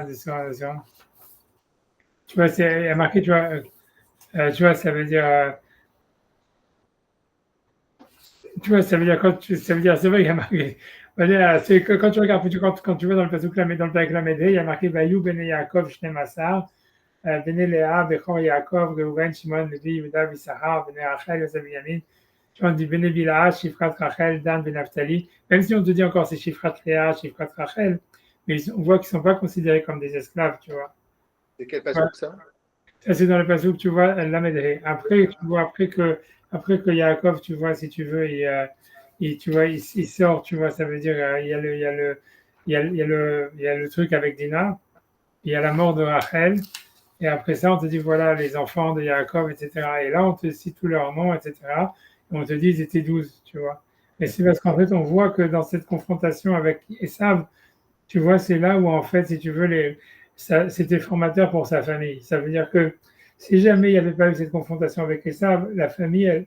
200. Tu vois, c'est il y a marqué, tu vois, ça veut dire, tu vois, ça veut dire ça veut dire, c'est vrai, il y a marqué. C'est que quand tu regardes, quand tu vois dans le pasuk dans le Père Lamédé, il y a marqué Vayou Bene Yaakov Shnem Asar, Bene Léa, Bechor Yaakov, Reuven, Shimon, Levi, Yehuda, Issachar, Bene Rachel, Yosef, Binyamin. Tu vois, on dit Bene Bilha, Shifrat Rachel, Dan, Ben Naphtali. Même si on te dit encore c'est Shifrat Léa, Shifrat Rachel, mais on voit qu'ils ne sont pas considérés comme des esclaves, tu vois. C'est quel passage Ouais. ça? Ça, c'est dans le passage, tu vois, Lamédé. Après, tu vois, après que Yaakov, tu vois, si tu veux, tu vois, il sort, tu vois, ça veut dire, il y a le truc avec Dina, il y a la mort de Rachel, et après ça, on te dit, voilà, les enfants de Yaakov, etc. Et là, on te cite tous leurs noms, etc. Et on te dit, ils étaient 12, tu vois. Et c'est parce qu'en fait, on voit que dans cette confrontation avec Esav, tu vois, c'est là où, en fait, si tu veux, c'était formateur pour sa famille. Ça veut dire que si jamais il n'y avait pas eu cette confrontation avec Esav, la famille,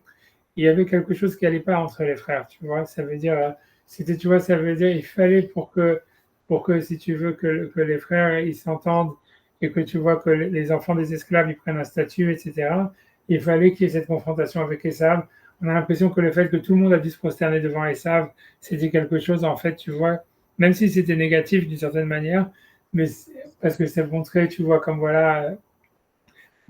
il y avait quelque chose qui n'allait pas entre les frères, tu vois. Ça veut dire, tu vois, ça veut dire, il fallait pour que, si tu veux, que les frères, ils s'entendent et que tu vois que les enfants des esclaves, ils prennent un statut, etc. Il fallait qu'il y ait cette confrontation avec Esav. On a l'impression que le fait que tout le monde a dû se prosterner devant Esav, c'était quelque chose, en fait, tu vois, même si c'était négatif d'une certaine manière, mais parce que ça montrait, tu vois, comme voilà,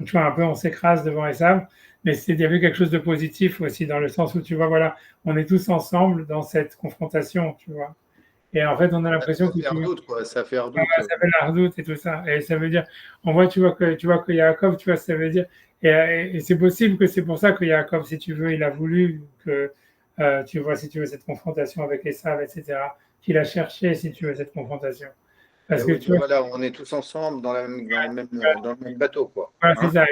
tu vois, un peu on s'écrase devant Esav, mais il y avait quelque chose de positif aussi, dans le sens où, tu vois, voilà, on est tous ensemble dans cette confrontation, tu vois. Et en fait, on a l'impression Ça que fait un doute, quoi. Ça fait un doute. ça fait la redoute et tout ça. Et ça veut dire, on voit, tu vois que Yaakov, tu vois, ça veut dire, et c'est possible que c'est pour ça que Yaakov, si tu veux, il a voulu que, tu vois, si tu veux, cette confrontation avec Esav, etc., qu'il a cherché, si tu veux, cette confrontation. Parce que Oui, tu vois, voilà, on est tous ensemble dans le même bateau, quoi. voilà, c'est Hein. ça,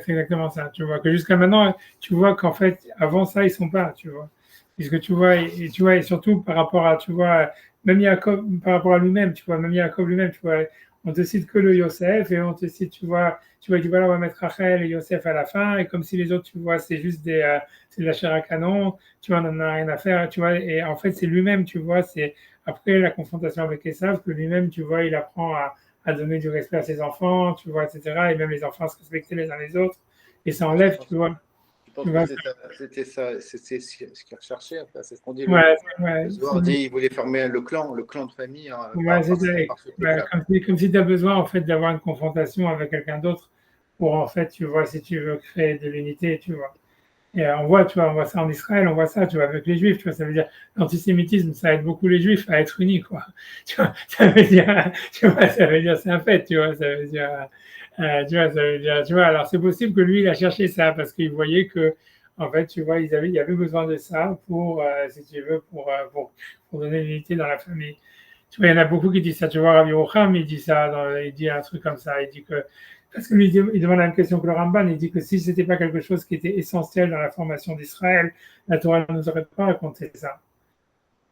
exactement ça. Tu vois que jusqu'à maintenant, tu vois qu'en fait, avant ça, ils sont pas, tu vois. Puisque tu vois, et surtout par rapport à, tu vois, même Jacob, par rapport à lui-même, tu vois, même Jacob lui-même, tu vois, on te cite que le Yosef et on te cite, tu vois, il dit voilà, on va mettre Rachel et Yosef à la fin, et comme si les autres, tu vois, c'est juste c'est de la chair à canon, tu vois, on n'en a rien à faire, tu vois, et en fait, c'est lui-même, tu vois, c'est après la confrontation avec Esav que lui-même, tu vois, il apprend à donner du respect à ses enfants, tu vois, etc., et même les enfants se respecter les uns les autres, et ça enlève, Tu tu penses que vois, c'était ça, c'est ce qu'il recherchait, enfin, c'est ce qu'on dit ouais, le ouais, Zohar dit, il voulait former le clan de famille ouais, par ce ouais, truc-là. comme si tu as besoin en fait d'avoir une confrontation avec quelqu'un d'autre pour en fait, tu vois, si tu veux créer de l'unité, tu vois. Et on voit, tu vois, on voit ça en Israël, on voit ça, tu vois, avec les Juifs, tu vois, ça veut dire l'antisémitisme, ça aide beaucoup les Juifs à être unis, quoi. Tu vois, ça veut dire, tu vois, ça veut dire, c'est un fait, tu vois, ça veut dire, tu vois, ça veut dire, tu vois, alors c'est possible que lui, il a cherché ça parce qu'il voyait que, en fait, tu vois, il y avait besoin de ça pour, si tu veux, pour donner l'unité dans la famille. Tu vois, il y en a beaucoup qui disent ça. Tu vois, Rabbi Yocham, il dit ça, il dit un truc comme ça. Il dit que, parce que lui, il demande la même question que le Ramban. Il dit que si c'était pas quelque chose qui était essentiel dans la formation d'Israël, la Torah ne nous aurait pas raconté ça.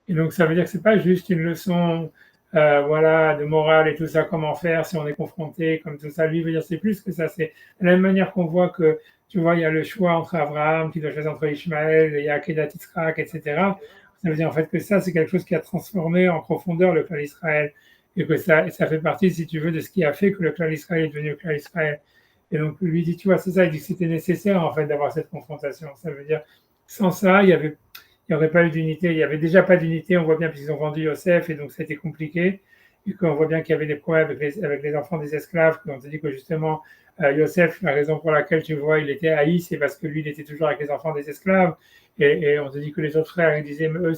Et donc, ça veut dire que c'est pas juste une leçon, voilà, de morale et tout ça, comment faire si on est confronté, comme tout ça. Lui, il veut dire c'est plus que ça. C'est de la même manière qu'on voit que, tu vois, il y a le choix entre Abraham, qui doit choisir entre Ishmaël, il y a Akedat Yitzhak, etc. Ça veut dire en fait que ça, c'est quelque chose qui a transformé en profondeur le clan d'Israël. Et que ça fait partie, si tu veux, de ce qui a fait que le clan d'Israël est devenu le clan d'Israël. Et donc, lui dit, tu vois, c'est ça, il dit que c'était nécessaire, en fait, d'avoir cette confrontation. Ça veut dire, sans ça, il n'y aurait pas eu d'unité. Il n'y avait déjà pas d'unité, on voit bien, puisqu'ils ont vendu Yosef, et donc ça a été compliqué. Et qu'on voit bien qu'il y avait des problèmes avec les enfants des esclaves, qu'on te dit que justement, Yosef, la raison pour laquelle tu vois, il était haï, c'est parce que lui, il était toujours avec les enfants des esclaves. Et on te dit que les autres frères, ils disaient, mais eux,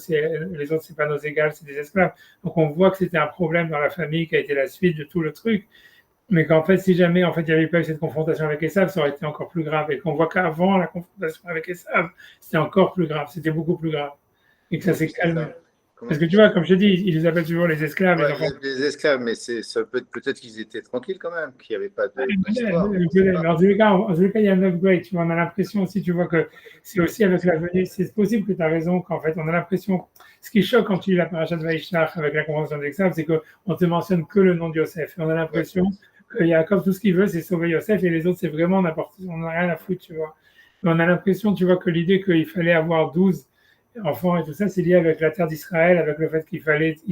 les autres, c'est pas nos égales, c'est des esclaves. Donc on voit que c'était un problème dans la famille qui a été la suite de tout le truc. Mais qu'en fait, si jamais en fait, il n'y avait pas eu cette confrontation avec Esav, ça aurait été encore plus grave. Et qu'on voit qu'avant la confrontation avec Esav, c'était encore plus grave, c'était beaucoup plus grave. Et que ça Comment s'est tu sais calmé. ça? Parce que tu vois, comme je te dis, ils les appellent toujours les esclaves, les Ouais, enfants. les esclaves, mais ça peut-être qu'ils étaient tranquilles quand même, qu'il n'y avait pas d'histoire, on ne sait Mais pas. en tous les cas, il y a un upgrade. Tu vois, on a l'impression aussi, tu vois, que c'est aussi avec la venue. C'est possible que tu as raison, qu'en fait, on a l'impression. Ce qui choque quand tu lis la paracha de Vaïshlach avec la convention d'Exav, c'est qu'on te mentionne que le nom de Yosef. Et on a Ouais. l'impression que Yaakov, tout ce qu'il veut, c'est sauver Yosef et les autres, c'est vraiment n'importe quoi. On n'a rien à foutre, tu vois. Mais on a l'impression, tu vois, que l'idée qu'il fallait avoir 12 enfants et tout ça, c'est lié avec la terre d'Israël, avec le fait il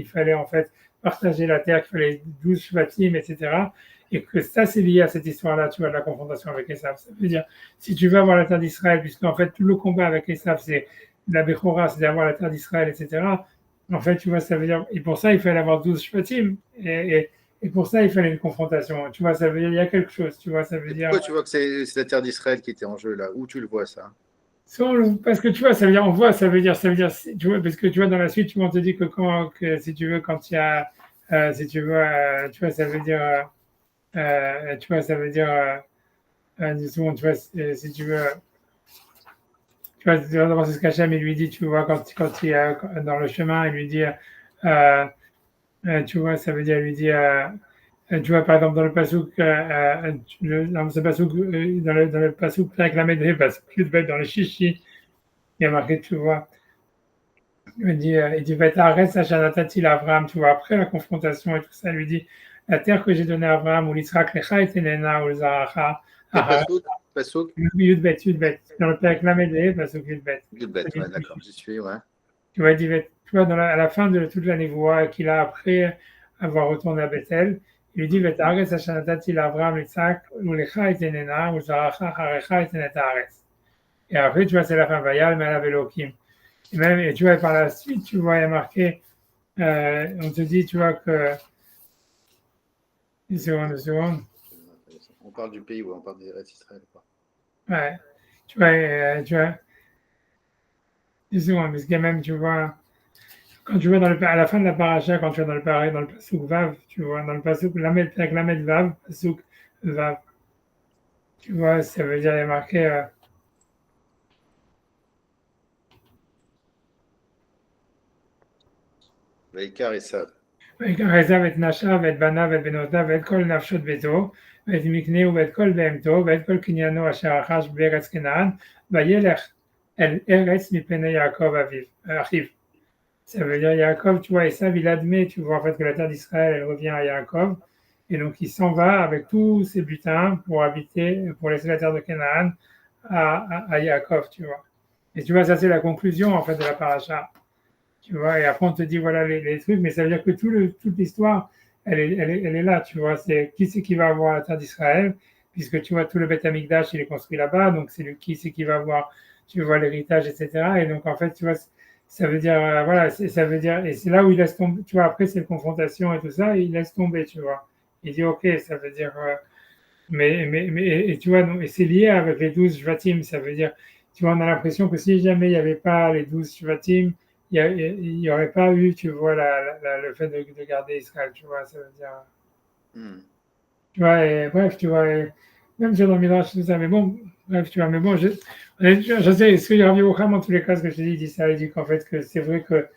fallait en fait partager la terre, qu'il fallait 12 shvatim, etc. Et que ça, c'est lié à cette histoire-là, tu vois, de la confrontation avec Esav. Ça veut dire, si tu veux avoir la terre d'Israël, puisque en fait, tout le combat avec Esav, c'est la Bechora, c'est d'avoir la terre d'Israël, etc. En fait, tu vois, ça veut dire, et pour ça, il fallait avoir 12 shvatim, et pour ça, il fallait une confrontation. Tu vois, ça veut dire, il y a quelque chose, tu vois, ça veut Et dire, pourquoi tu vois que c'est la terre d'Israël qui était en jeu là? Où tu le vois ça? parce que tu vois, ça veut dire, on voit, ça veut dire, tu vois, parce que tu vois, dans la suite, tu vois, on te dit que si tu veux, quand il y a, si tu veux, tu vois, ça veut dire, tu vois, ça veut dire, disons, tu vois, si tu veux, tu vois, dans ce qu'Hachem, il lui dit, tu vois, quand il est dans le chemin, il lui dit, tu vois, ça veut dire, il lui dit, tu vois, par exemple, dans le pasouk, dans ce pasouk, dans le pasouk, avec la médée, parce que dans le chichi, il y a marqué, tu vois, il dit, Arrête, Sachanatati Abraham, tu vois, après la confrontation et tout ça, il lui dit, la terre que j'ai donnée à Abraham, ou l'Israël, Lecha et Tenena, ou le Zaracha, Quel pasouk? Pasouk? Yudbet, dans le Père Lamédé, parce que Yudbet. Gilbert, ouais, d'accord, j'y suis, ouais. Tu vois, il dit, tu vois, à la fin de toute la névoie qu'il a après avoir retourné à Bethel, il lui dit, Arrête, Sachanatati Abraham, l'Israël, ou Lecha et Tenena, ou le Zaracha, Harecha et Tenet Aretz. Et après, tu vois, c'est la fin, Vayal, Melav Elohim. Et même, et tu vois, par la suite, tu vois, il y a marqué, on te dit, tu vois, que. Une seconde. On parle du pays, ouais, on parle d'Israël, quoi. Ouais. Tu vois, une seconde, parce que même, tu vois, quand tu vois à la fin de la paracha, quand tu vas dans le Pasuk Vav, tu vois, dans le Pasuk Lamed, avec Lamed Vav, Pasuk Vav, tu vois, ça veut dire, il y a marqué, Vaïkar et Sav. ויגרז את נשיו ואת בניו ואת בנותיו ואת כל נפשות ביתו ואת מקנהו ואת כל בהמתו ואת כל קניינו אשר רכש בארץ כנען וילך אל ארץ מפני יעקב אחיו. Ça veut dire Yaakov, tu vois, et ça, il admet, tu vois, en fait, que la terre d'Israël, elle revient à Yaakov. Et donc il s'en va avec tous ses butins pour laisser la terre de Canaan à Yaakov, tu vois. Et tu vois, ça c'est la conclusion en fait de la paracha. Tu vois, et après on te dit voilà les trucs, mais ça veut dire que toute l'histoire, elle est là, tu vois. C'est qui va avoir la terre d'Israël, puisque tu vois tout le Beth Amikdash il est construit là-bas, donc c'est qui va avoir, tu vois, l'héritage, etc. Et donc en fait, tu vois, ça veut dire voilà, ça veut dire, et c'est là où il laisse tomber, tu vois. Après c'est la confrontation et tout ça, et il laisse tomber, tu vois. Il dit ok, ça veut dire, mais et tu vois, et c'est lié avec les 12 Shvatim, ça veut dire, tu vois, on a l'impression que si jamais il n'y avait pas les 12 Shvatim, il n'y aurait pas eu, tu vois, le fait de garder Israël, tu vois, ça veut dire, Hmm. tu vois, et bref, tu vois, et même sur le Midrash, tout ça, mais bon, bref, tu vois, mais bon, je sais, ce que Rabbi Yocham, en tous les cas, ce que je te dis, il dit ça, il dit qu'en fait, que c'est vrai que,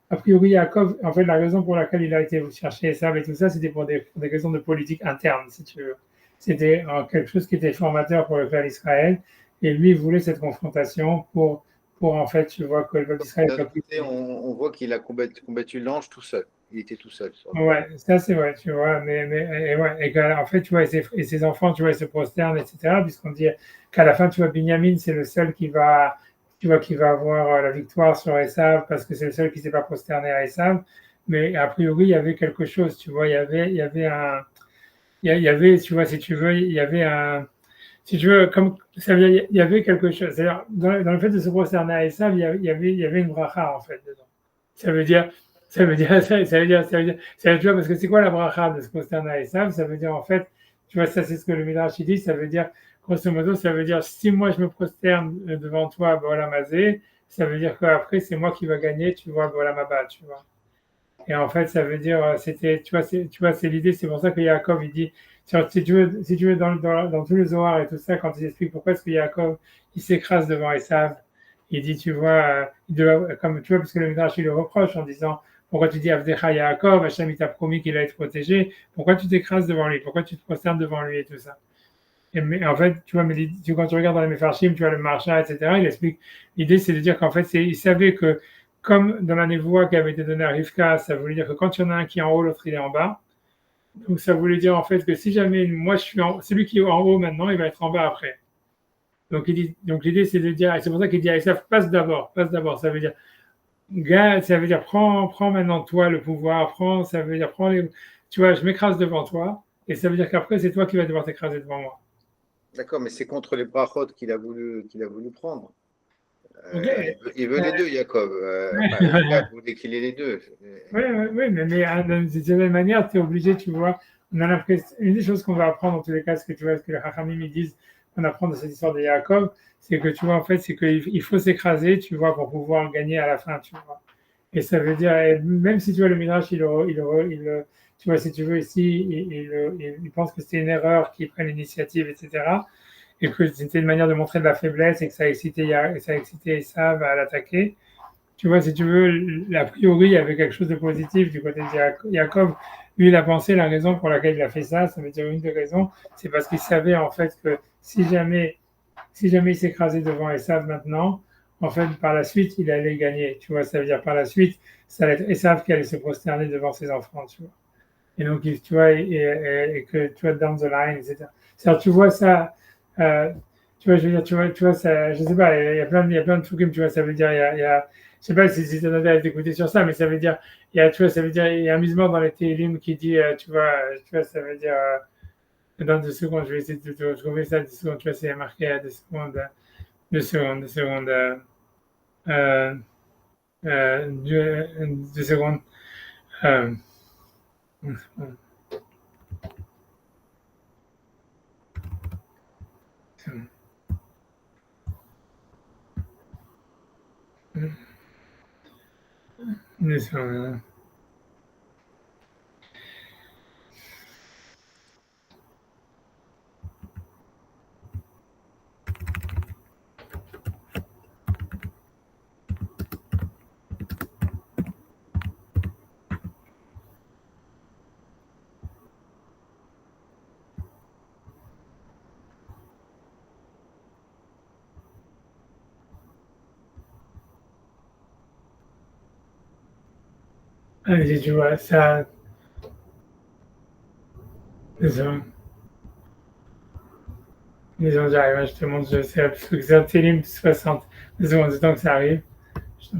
a priori, Yaakov, en fait, la raison pour laquelle il a été chercher Esav et tout ça, c'était pour des raisons de politique interne, si tu veux. C'était quelque chose qui était formateur pour le peuple d'Israël, et lui, il voulait cette confrontation pour en fait, tu vois, que le peuple d'Israël D'un soit autre plus. côté, on voit qu'il a combattu l'ange tout seul. Il était tout seul sur le terrain. Ouais, ça c'est vrai, tu vois, et ouais, en fait, tu vois, et ses enfants, tu vois, ils se prosternent, etc., puisqu'on dit qu'à la fin, tu vois, Binyamin, c'est le seul qui va, tu vois, qui va avoir la victoire sur Esav, parce que c'est le seul qui s'est pas prosterné à Esav, mais a priori, il y avait quelque chose, tu vois, il y avait, tu vois, si tu veux, il y avait si tu veux, comme ça veut dire, il y avait quelque chose, c'est-à-dire, dans le fait de se prosterner à Esav, il y avait une bracha, en fait, dedans. Ça veut dire, ça veut dire, parce que c'est quoi la bracha de se prosterner à Esav? Ça veut dire, en fait, tu vois, ça c'est ce que le Midrash il dit, ça veut dire, grosso modo, ça veut dire, si moi je me prosterne devant toi, voilà mazé, ça veut dire qu'après c'est moi qui va gagner, tu vois, voilà ma balle, tu vois. Et en fait, ça veut dire, c'était, tu vois, c'est l'idée, c'est pour ça que Yaakov, il dit, si tu veux dans tous les Zohar et tout ça, quand il explique pourquoi est-ce que Yaakov, il s'écrase devant Esav, il dit, tu vois, comme tu vois, parce que le Midrash, il le reproche en disant, pourquoi tu dis Avdecha Yaakov, Hachem, il t'a promis qu'il allait te protéger, pourquoi tu t'écrases devant lui, pourquoi tu te prosternes devant lui et tout ça. Mais en fait, tu vois, quand tu regardes dans les Mefarshim, tu vois le Marsha, etc., il explique, l'idée c'est de dire qu'en fait, il savait que, comme dans la névoie qui avait été donnée à Rivka, ça voulait dire que quand il y en a un qui est en haut, l'autre il est en bas. Donc ça voulait dire en fait que si jamais moi je suis celui qui est en haut maintenant, il va être en bas après. Donc l'idée c'est de dire, et c'est pour ça qu'il dit à Esav, passe d'abord. Ça veut dire, gars, ça veut dire prends maintenant toi le pouvoir, ça veut dire prends les, tu vois, je m'écrase devant toi, et ça veut dire qu'après c'est toi qui vas devoir t'écraser devant moi. D'accord, mais c'est contre les brachot qu'il a voulu prendre. Ok. Il veut les deux, Jacob. Enfin, Ouais, Esav voulait qu'il ait les deux. mais d'une certaine manière, tu es obligé, tu vois. On a l'impression, une des choses qu'on va apprendre, en tous les cas, ce que tu vois, ce que les Hachamim ils disent, qu'on apprend de cette histoire de Yaakov, c'est que tu vois, en fait, c'est qu'il faut s'écraser, tu vois, pour pouvoir gagner à la fin, tu vois. Et ça veut dire, et même si tu vois le Midrash, tu vois, si tu veux, ici, il pense que c'est une erreur qu'il prenne l'initiative, etc. Et que c'était une manière de montrer de la faiblesse et que ça a excité Esav à l'attaquer. Tu vois, si tu veux, a priori, il y avait quelque chose de positif du côté de Jacob. Lui, il a pensé la raison pour laquelle il a fait ça, ça veut dire une des raisons, c'est parce qu'il savait en fait que si jamais il s'écrasait devant Esav maintenant, en fait, par la suite, il allait gagner. Tu vois, ça veut dire par la suite, ça allait être Esav qui allait se prosterner devant ses enfants, tu vois. Et donc, tu vois, et que tu vois, down the line, etc. C'est-à-dire, tu vois ça, euh, tu vois, je veux dire, tu vois ça, je sais pas, il y a plein de trucs, tu vois, ça veut dire, je sais pas si tu as intérêt d'écouter sur ça, mais ça veut dire, tu vois, ça veut dire, il y a un amusement dans les Télim qui dit, tu vois, ça veut dire, dans 2 secondes, je vais essayer de trouver ça, 2 secondes, tu vois, c'est marqué à 2 secondes, 2 secondes, euh, 2 secondes, euh, euh, 2 secondes. Tu vois, ça, ça. Disons, j'arrive, je te montre, je sais, c'est Télim 60. 2 secondes de temps que ça arrive. Tu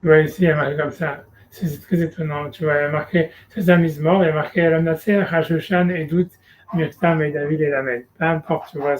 vois, ici, il y a marqué comme ça. C'est très étonnant. Tu vois, il y a marqué c'est un mort, il y a marqué El Nasser, Hashushan, Edout, Myrtam et David et Lamed. Peu importe, tu vois,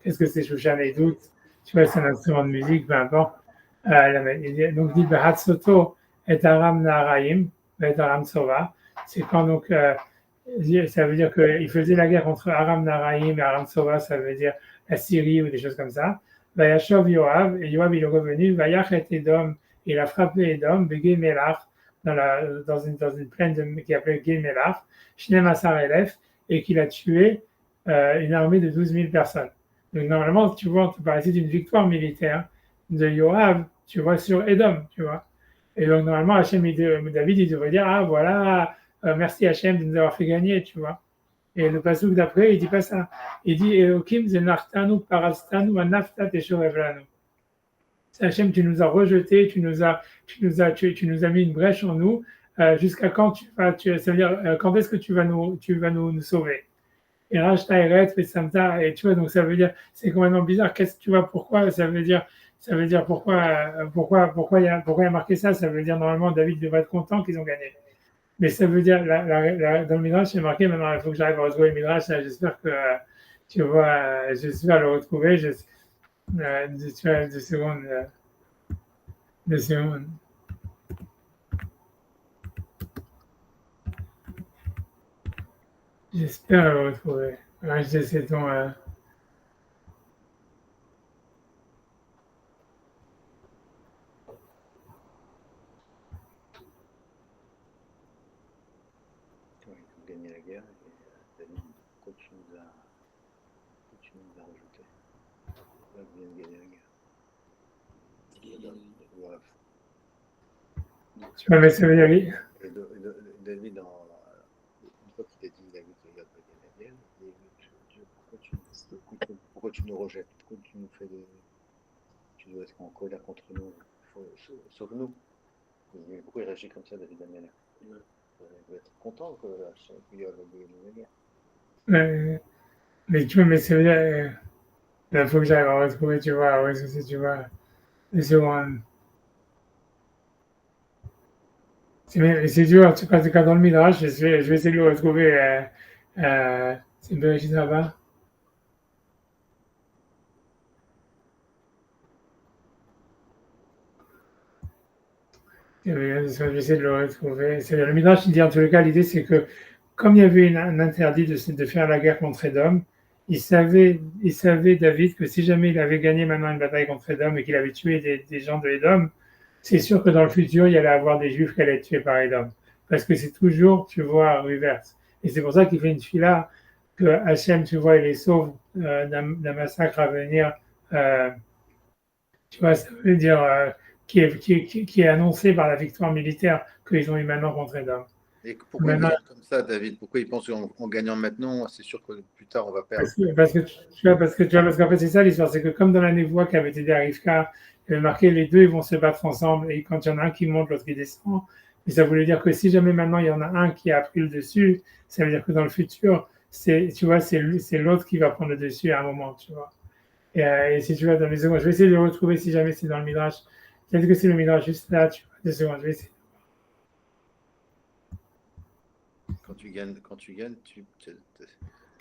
qu'est-ce que c'est Shushan et Edout? Tu vois, c'est un instrument de musique, peu importe. Donc, il dit Behat Soto et Aram Naharaim, et Aram Sova. C'est quand donc, ça veut dire qu'il faisait la guerre contre Aram Naharaim et Aram Sova, ça veut dire la Syrie ou des choses comme ça. Vayashov Yoav, et Yoav il est revenu, Vayach et Edom, il a frappé Edom, Begay Melach, dans une plaine qui appelait Gay Melach, Shnem Asar Elef, et qu'il a tué une armée de 12 000 personnes. Donc normalement, tu vois, on te parle ici d'une victoire militaire de Yoav, tu vois, sur Edom, tu vois. Et donc normalement, David, il devrait dire, ah voilà, merci Hachem de nous avoir fait gagner, tu vois. Et le pasuk d'après, il dit pas ça. Il dit, Elohim zenartanu parastanu anafta teshorevlanu. Hachem, tu nous as rejetés, tu nous as mis une brèche en nous. Jusqu'à quand ça veut dire, quand est-ce que tu vas nous sauver? Et Rashta Eret, et Samta, et tu vois, donc ça veut dire, c'est complètement bizarre. Tu vois, pourquoi ça veut dire pourquoi il y a marqué ça? Ça veut dire, normalement, David devrait être content qu'ils ont gagné. Mais ça veut dire, dans le Midrash, c'est marqué, maintenant, il faut que j'arrive à retrouver le Midrash, j'espère que, tu vois, j'espère le retrouver, tu vois, 2 secondes, 2 secondes. J'espère le retrouver. J'essaie ton. Ouais, ils ont gagné la guerre et David, pourquoi tu nous as rejetés? Là, vous venez de gagner la guerre. Voilà. Ouais, mais ça veut dire. Et David, une fois qu'il a dit il a vu qu'il a gagné la guerre, il dit Dieu, pourquoi tu nous rejettes? Pourquoi tu nous fais des. Tu dois être en colère contre nous. Sauve-nous. Pourquoi il réagit comme ça, David Ameller? Il doit être content qu'il a gagné la guerre. Mais tu vois, mais ça veut dire. Il faut que j'arrive à retrouver, tu vois, où est-ce que c'est, tu vois. 2 secondes. C'est dur, tu passes dans le Midrash, je vais essayer de le retrouver. C'est Bereshit Rabbah. Je vais essayer de le retrouver. Le Midrash, il dit en tout cas, l'idée c'est que comme il y avait un interdit de faire la guerre contre Édom, il savait David que si jamais il avait gagné maintenant une bataille contre Édom et qu'il avait tué des gens de Édom, c'est sûr que dans le futur, il y allait avoir des Juifs qui allaient être tués par Édom. Parce que c'est toujours, tu vois, reverse. Et c'est pour ça qu'il fait une fila que Hachem, tu vois, il les sauve d'un massacre à venir. Euh, Tu vois, ça veut dire qui est annoncé par la victoire militaire qu'ils ont eu maintenant contre Edom. Et pourquoi il Maintenant, raisonne comme ça, David? Pourquoi il pense qu'en gagnant maintenant, c'est sûr que plus tard, on va perdre? parce qu'en fait, c'est ça l'histoire, c'est que comme dans la névoie qui avait été à Rivka, il y avait marqué les deux, ils vont se battre ensemble, et quand il y en a un qui monte, l'autre qui descend. Et ça voulait dire que si jamais maintenant il y en a un qui a pris le dessus, ça veut dire que dans le futur, tu vois, c'est l'autre qui va prendre le dessus à un moment, tu vois. Et si tu vas dans les secondes, je vais essayer de le retrouver si jamais c'est dans le Midrash. Peut-être que c'est le Midrash juste là, tu vois, 2 secondes, je vais essayer. Quand tu gagnes,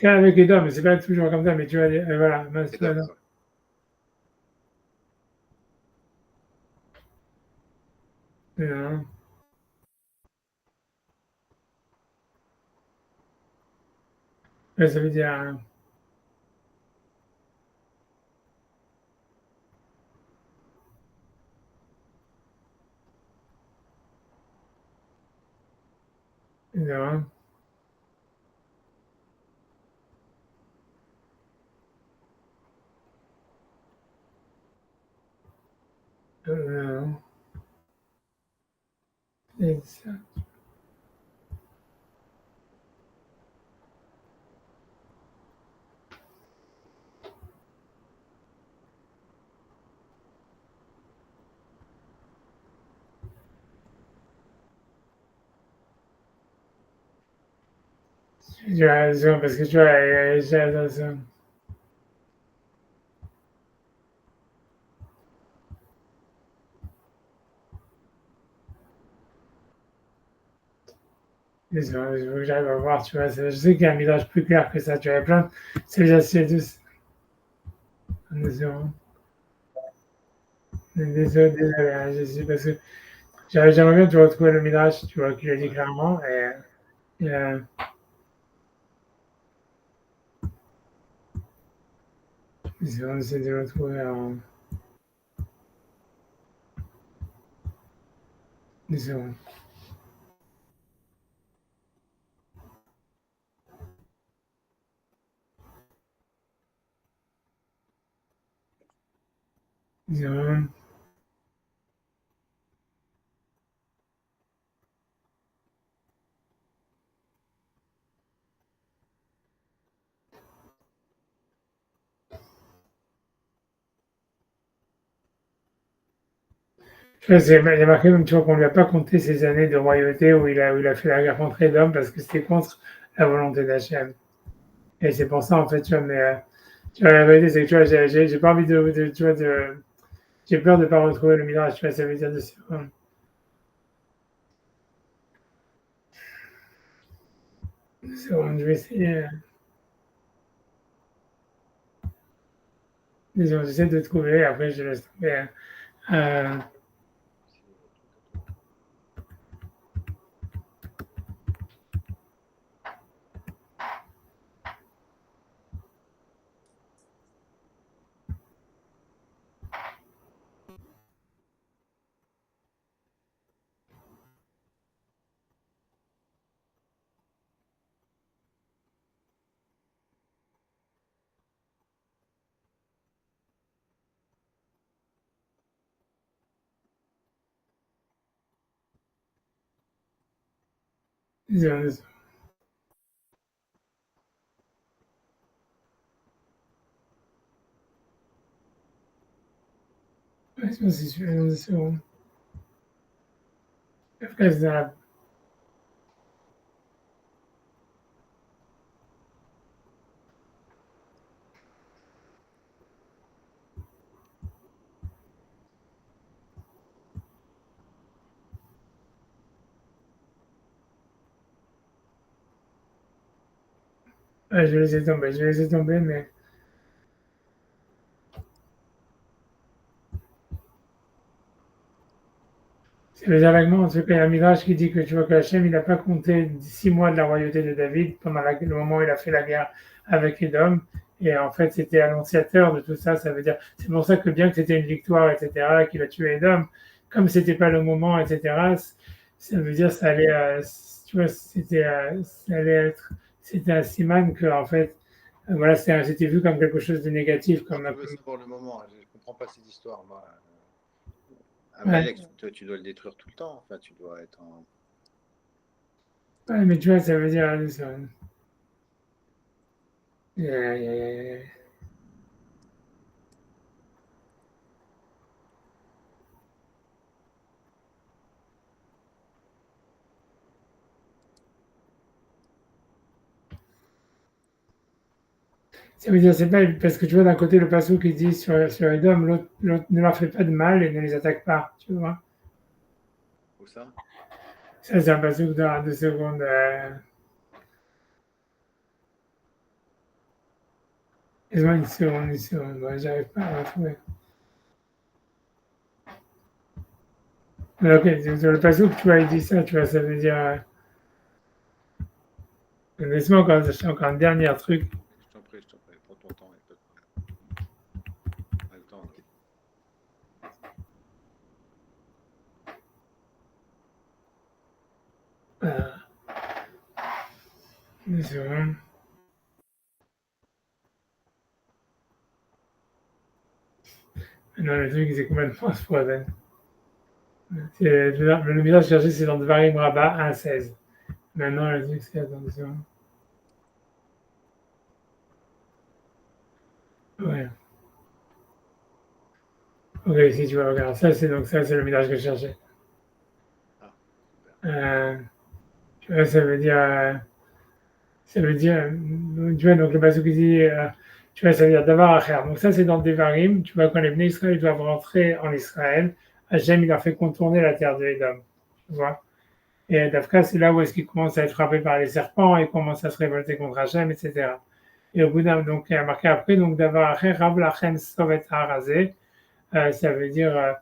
Avec les dames, c'est pas toujours comme ça, mais tu vois, voilà, c'est tu vois, d'accord. non, ça veut dire, non, non, c'est ça. Tu as raison, parce que tu vois, j'ai raison. Désolé, je veux que j'arrive à voir, tu vois. Je sais qu'il y a un midrash plus clair que ça. Tu avais plein. C'est déjà c'est tous. Désolé, désolé, hein, je sais parce que j'aimerais bien te retrouver le midrash, tu vois, qu'il a dit Ouais. clairement. Et on essaie de le retrouver en. Désolé. Désolé. Tu vois, il y a marqué même, tu vois, qu'on ne lui a pas compté ces années de royauté où il a fait la guerre contre Edom parce que c'était contre la volonté d'Hachem. Et c'est pour ça, en fait, tu vois, mais tu vois, la vérité, c'est que tu vois, j'ai pas envie tu vois, j'ai peur de ne pas retrouver le midrash, tu vois, ça veut dire de secondes, je vais essayer. Disons, j'essaie de trouver, après je laisse tomber. Euh, C'est le truc à toi. disons, je pense que c'est suffisant de secondes. Après, c'est dans la. Ouais, je vais laisser tomber, je vais laisser tomber, mais c'est les vaguement, en tout cas, il y a un Midrash qui dit que tu vois qu'Hachem, il n'a pas compté 6 mois de la royauté de David pendant le moment où il a fait la guerre avec Edom. Et en fait, c'était annonciateur de tout ça. Ça veut dire, c'est pour ça que bien que c'était une victoire, etc., qu'il a tué Edom, comme c'était pas le moment, etc., ça veut dire, ça allait, tu vois, ça allait être, c'était un siman que, en fait, voilà, c'était vu comme quelque chose de négatif, Ah, comme, tu veux savoir le moment, hein, je ne comprends pas cette histoire, moi. ouais, Amalek, tu dois le détruire tout le temps. Enfin, tu dois être en. ouais, mais tu vois, ça veut dire, yeah, yeah, yeah, yeah. Ça veut dire, c'est pas parce que tu vois d'un côté le passou qui dit sur Edom, l'autre ne leur fait pas de mal et ne les attaque pas, tu vois. Où ça? Ça, c'est un passou dans 2 secondes. Excuse-moi une seconde, ouais, j'arrive pas à retrouver. Mais ok, sur le passou que tu vois, il dit ça, tu vois, ça veut dire. Laisse-moi encore un dernier truc. Je t'en prie, prends ton temps, il n'y a pas de problème. On a le temps, là. Euh, 2 secondes. Non, le truc, c'est complètement frozen. Le message cherché, c'est dans Dvarim Rabbah 1.16. Maintenant, le truc, c'est attends 2 secondes. Ouais. Ok, si tu vois, regarde, ça, c'est le message que je cherchais. Ah, super. Euh, tu vois, ça veut dire, Ça veut dire, tu vois, donc le pasuk qui dit, tu vois, ça veut dire d'avoir à faire. Donc ça, c'est dans Devarim. Tu vois, quand les Bnei Israël doivent rentrer en Israël, Hachem, il leur fait contourner la terre de Édom. Tu vois. Et Dafka, c'est là où est-ce qu'il commence à être frappé par les serpents et commence à se révolter contre Hachem, etc. Et au bout d'un, donc, il y a marqué après, donc d'avoir à faire, Rav Lachem Sovet Harazé, ça veut dire,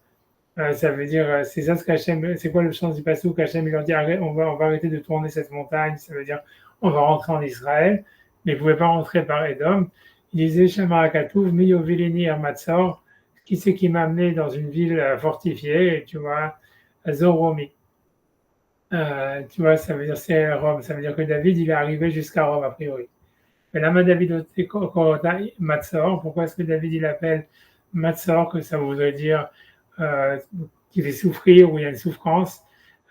c'est ça ce qu'Hachem, c'est quoi le sens du passage qu'Hachem il leur dit, arrête, on va arrêter de tourner cette montagne, ça veut dire, on va rentrer en Israël, mais vous ne pouvez pas rentrer par Édom. Il disait, Shamarakatouv, Miyovileni Amatzor, qui c'est qui m'a amené dans une ville fortifiée, tu vois, Zoromi. Tu vois, ça veut dire c'est Rome, ça veut dire que David, il est arrivé jusqu'à Rome, a priori. Mais là, David Matzor, pourquoi est-ce que David, il appelle Matzor, que ça voudrait dire qui fait souffrir, où il y a une souffrance.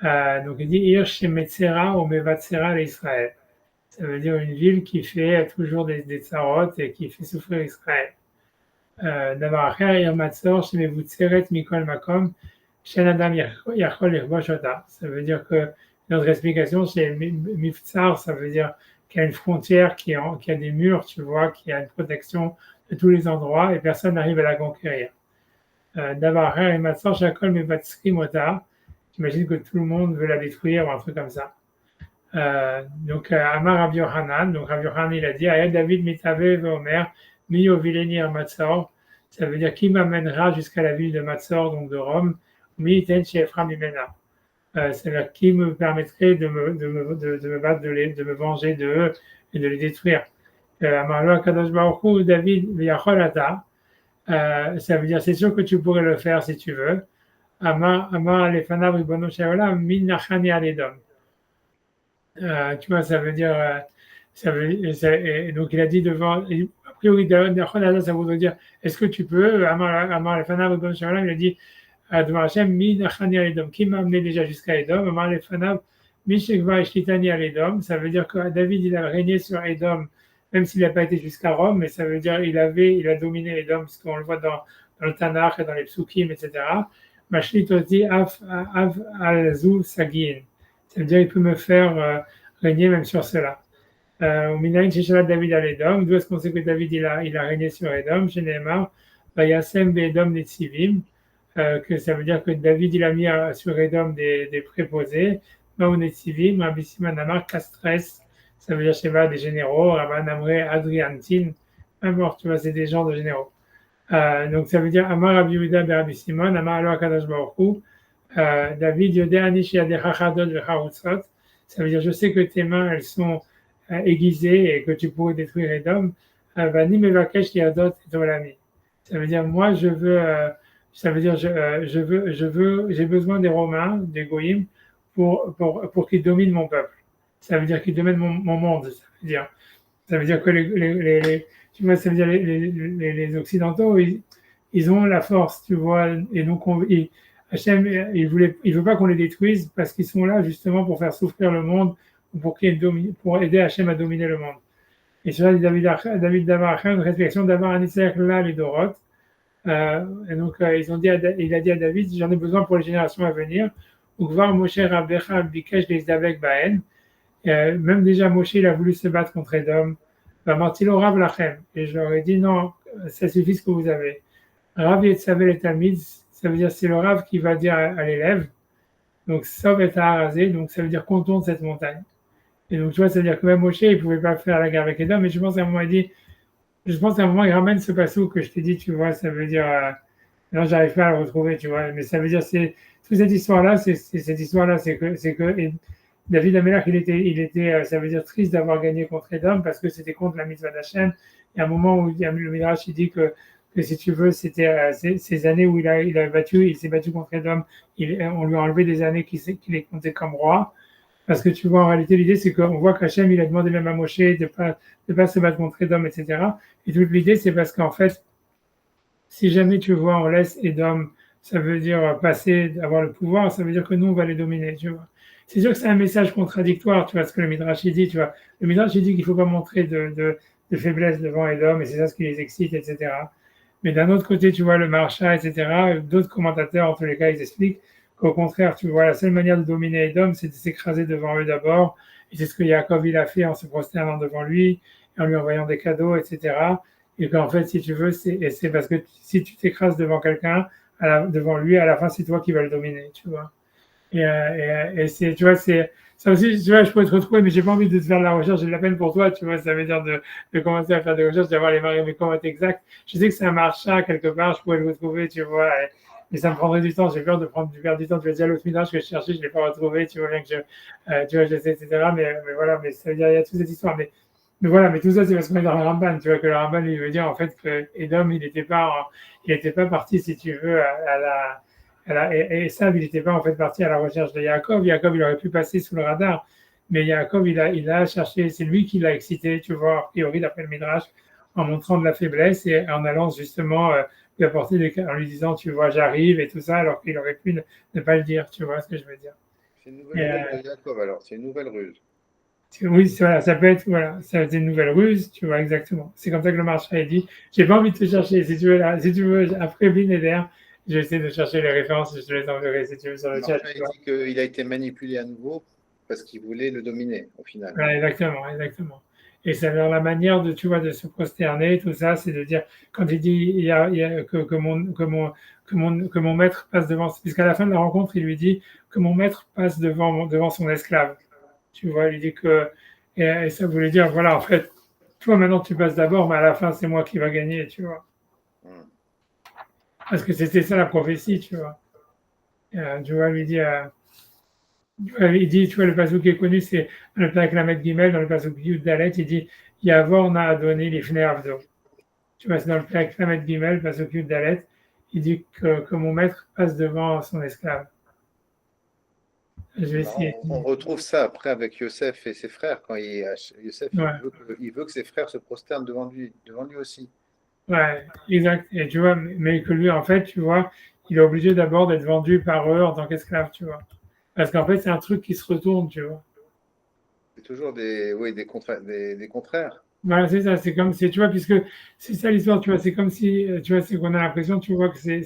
Donc il dit Ir Shemetzera ou Mevatzera l'Israël. Ça veut dire une ville qui fait toujours des tsarot et qui fait souffrir Israël. D'abord, Ir Matzor, Shemevutzeret Mikol Makom, Shen Adam Yachol Irbosh Ota. Ça veut dire que notre explication, c'est Miftsar, ça veut dire qu'il y a une frontière, qui a des murs, tu vois, qui a une protection de tous les endroits et personne n'arrive à la conquérir. D'abord, et Matzor Shakol Mevatzri Mota. J'imagine que tout le monde veut la détruire ou un truc comme ça. Donc, Amar Rabbi Yohanan, donc Rabbi Yohanan, il a dit Ayad David Mitave Veomer, Mi Ovileni Matzor. Ça veut dire qui m'amènera jusqu'à la ville de Matzor, donc de Rome, Mi Ten Shefra Mimena. C'est-à-dire qui me permettrait de me battre, de me venger d'eux et de les détruire. Amar Kadosh Baruch Hu, David Yachol Ata. Ça veut dire c'est sûr que tu pourrais le faire si tu veux. Amar Alefanav Ribono Sheolam Min Nachani Aledom. Tu vois, ça veut dire, donc il a dit devant, a priori, ça voudrait dire, est-ce que tu peux, Amar Lefanav, il a dit, devant Hachem, Mi Nachani Aledom, qui m'a amené déjà jusqu'à Edom, Amar Lefanav, Mi Shekva Eshlitani Aledom, ça veut dire que David, il a régné sur Edom, même s'il n'a pas été jusqu'à Rome, mais ça veut dire il a dominé Edom, parce qu'on le voit dans le Tanakh et dans les Psukim, etc. Mashlit aussi, Af Al-Zu Sagin. Ça veut dire qu'il peut me faire régner même sur cela. Minayin Sheshalat David al Edom. D'où est-ce qu'on sait que David il a régné sur Edom? Chez Neymar, Vayasem Be'edom Netzivim, que ça veut dire que David il a mis sur Edom des préposés. Mao Netzivim, Rabbi Siman Amar Castres, ça veut dire Sheva des généraux. Rabban Amré Adriantin, mort, tu vois, c'est des gens de généraux. Donc ça veut dire Amar Rabbi Yehuda Rabbi Simon, Amar Alo Akadosh Baruch Hu. David Yodé Anishi Adechachadot Vecharutzot. Ça veut dire je sais que tes mains elles sont aiguisées et que tu pourrais détruire Edom. Vani Mevakesh Yadot Etolami. Ça veut dire moi je veux. Ça veut dire j'ai besoin des Romains, des Goïms pour qu'ils dominent mon peuple. Ça veut dire qu'ils dominent mon monde. Ça veut dire que tu vois, ça veut dire les Occidentaux, ils ont la force, tu vois, et donc Hachem, il veut pas qu'on les détruise parce qu'ils sont là justement pour faire souffrir le monde ou pour aider Hachem à dominer le monde. Et cela dit David d'avoir une réflexion d'avoir un Israël là, les Dorot. Et donc il a dit à David, j'en ai besoin pour les générations à venir. Ou voir Moshe Rabbecha Bikesh Lezdavek Baen. Même déjà Moshe il a voulu se battre contre Edom. Martilo Rav Lachem. Et je leur ai dit non, ça suffit ce que vous avez. Rav Yetzavel et Talmid, ça veut dire c'est le Rav qui va dire à l'élève. Donc Sov et Harazé, donc ça veut dire contourne cette montagne. Et donc tu vois, ça veut dire que même Moshe il pouvait pas faire la guerre avec Edom, mais je pense qu'à un moment il ramène ce passage que je t'ai dit, tu vois, ça veut dire non, j'arrive pas à le retrouver, tu vois, mais ça veut dire c'est toute cette histoire-là, c'est que David Amelach, il était, ça veut dire triste d'avoir gagné contre Edom parce que c'était contre la mitzvah d'Hachem. Il y a un moment où le Midrash il dit que si tu veux, c'était ces années où il s'est battu contre Edom, on lui a enlevé des années qu'il est compté comme roi. Parce que tu vois, en réalité, l'idée, c'est qu'on voit qu'Hachem, il a demandé même à Moshe de pas se battre contre Edom, etc. Et toute l'idée, c'est parce qu'en fait, si jamais tu vois, on laisse Edom, ça veut dire passer, avoir le pouvoir, ça veut dire que nous, on va les dominer, tu vois. C'est sûr que c'est un message contradictoire, tu vois, ce que le Midrash dit, tu vois. Le Midrash dit qu'il ne faut pas montrer de faiblesse devant Edom, et c'est ça ce qui les excite, etc. Mais d'un autre côté, tu vois, le Marsha, etc., d'autres commentateurs, en tous les cas, ils expliquent qu'au contraire, tu vois, la seule manière de dominer Edom, c'est de s'écraser devant eux d'abord, et c'est ce que Yaakov il a fait en se prosternant devant lui, et en lui envoyant des cadeaux, etc. Et qu'en fait, si tu veux, c'est parce que si tu t'écrases devant quelqu'un, devant lui, à la fin, c'est toi qui vas le dominer, tu vois. Et c'est, tu vois, c'est ça aussi, tu vois, je pourrais te retrouver, mais j'ai pas envie de te faire de la recherche, j'ai de la peine pour toi, tu vois, ça veut dire de commencer à faire des recherches, d'avoir les variables exactes. Je sais que c'est un marcha quelque part, je pourrais le retrouver, tu vois, mais ça me prendrait du temps, j'ai peur de perdre du temps. Tu vas dire l'autre midrash que je cherchais, je l'ai pas retrouvé, tu vois bien que tu vois, j'essaie, etc. Mais voilà, mais ça veut dire, il y a toute cette histoire. Mais voilà, mais tout ça, c'est parce qu'on est dans le Ramban, tu vois, que le Ramban, il veut dire, en fait, que Edom, il était pas parti, si tu veux, et Esav, il n'était pas en fait parti à la recherche de Yaakov. Yaakov, il aurait pu passer sous le radar, mais Yaakov, il a cherché, c'est lui qui l'a excité, tu vois, a priori, d'après le Midrash, en montrant de la faiblesse et en allant justement lui apporter en lui disant, tu vois, j'arrive et tout ça, alors qu'il aurait pu ne pas le dire, tu vois ce que je veux dire. C'est une nouvelle ruse de Yaakov, alors, c'est une nouvelle ruse. Oui, voilà, ça peut être, voilà, ça peut être une nouvelle ruse, tu vois, exactement. C'est comme ça que le marché a dit, j'ai pas envie de te chercher, si tu veux, là, si tu veux, après Blinéder, je vais essayer de chercher les références et je te les enverrai si tu veux sur le chat. Marshall dit qu'il a été manipulé à nouveau parce qu'il voulait le dominer, au final. Voilà, exactement, exactement. Et c'est vers la manière de, tu vois, de se prosterner, tout ça, c'est de dire, quand il dit que mon maître passe devant, puisqu'à la fin de la rencontre, il lui dit que mon maître passe devant son esclave. Tu vois, il lui dit que, et ça voulait dire, voilà, en fait, toi maintenant tu passes d'abord, mais à la fin c'est moi qui va gagner, tu vois. Parce que c'était ça la prophétie, tu vois. Tu vois, il dit, tu vois, le passage qui est connu, c'est dans le Père Lamed Gimel, dans le passage Yud Dalet, il dit, Yavor na Adoni lifnei avdo. Tu vois, c'est dans le Père Lamed Gimel, le passage Yud Dalet, il dit que mon maître passe devant son esclave. Je vais essayer. On retrouve ça après avec Yosef et ses frères, quand Yosef Ouais. il veut que ses frères se prosternent devant lui aussi. Ouais, exact. Et tu vois, mais que lui, en fait, tu vois, il est obligé d'abord d'être vendu par eux en tant qu'esclave, tu vois. Parce qu'en fait, c'est un truc qui se retourne, tu vois. C'est toujours des contraires. Voilà, c'est ça, c'est comme si, tu vois, puisque c'est ça l'histoire, tu vois, c'est comme si, tu vois, c'est qu'on a l'impression, tu vois, que c'est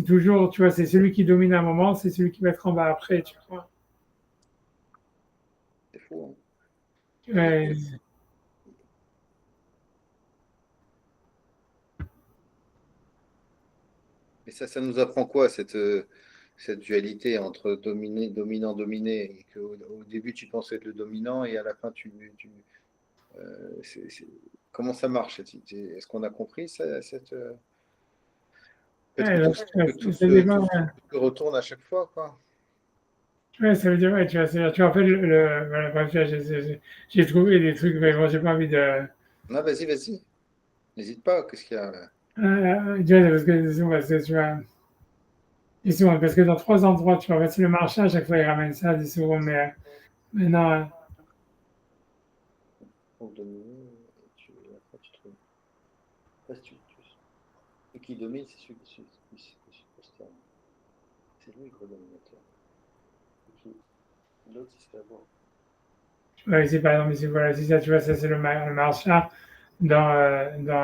toujours, tu vois, c'est celui qui domine un moment, c'est celui qui va être en bas après, tu vois. C'est fou, hein. Ouais, Mais ça nous apprend quoi, cette dualité entre dominant, dominé, et au début tu pensais être le dominant et à la fin comment ça marche? Est-ce qu'on a compris peut-être ouais, donc, que ça dépend, ouais. tout se retourne à chaque fois, quoi. Ouais, ça veut dire, ouais, tu vois, en fait, voilà, bref, j'ai trouvé des trucs, mais bon, j'ai pas envie de, Non, vas-y. N'hésite pas, qu'est-ce qu'il y a là? tu vois, parce que tu vois, et souvent, parce que dans trois endroits, tu vois, c'est le marché, à chaque fois, il ramène ça, dit souvent, mais non, Pour dominer, après tu trouves. Après, celui qui domine, c'est celui qui se prosterne. C'est lui le dominateur. L'autre, il se fait avoir. ouais, c'est par exemple, ici, voilà, c'est ça, tu vois, ça, c'est le marché dans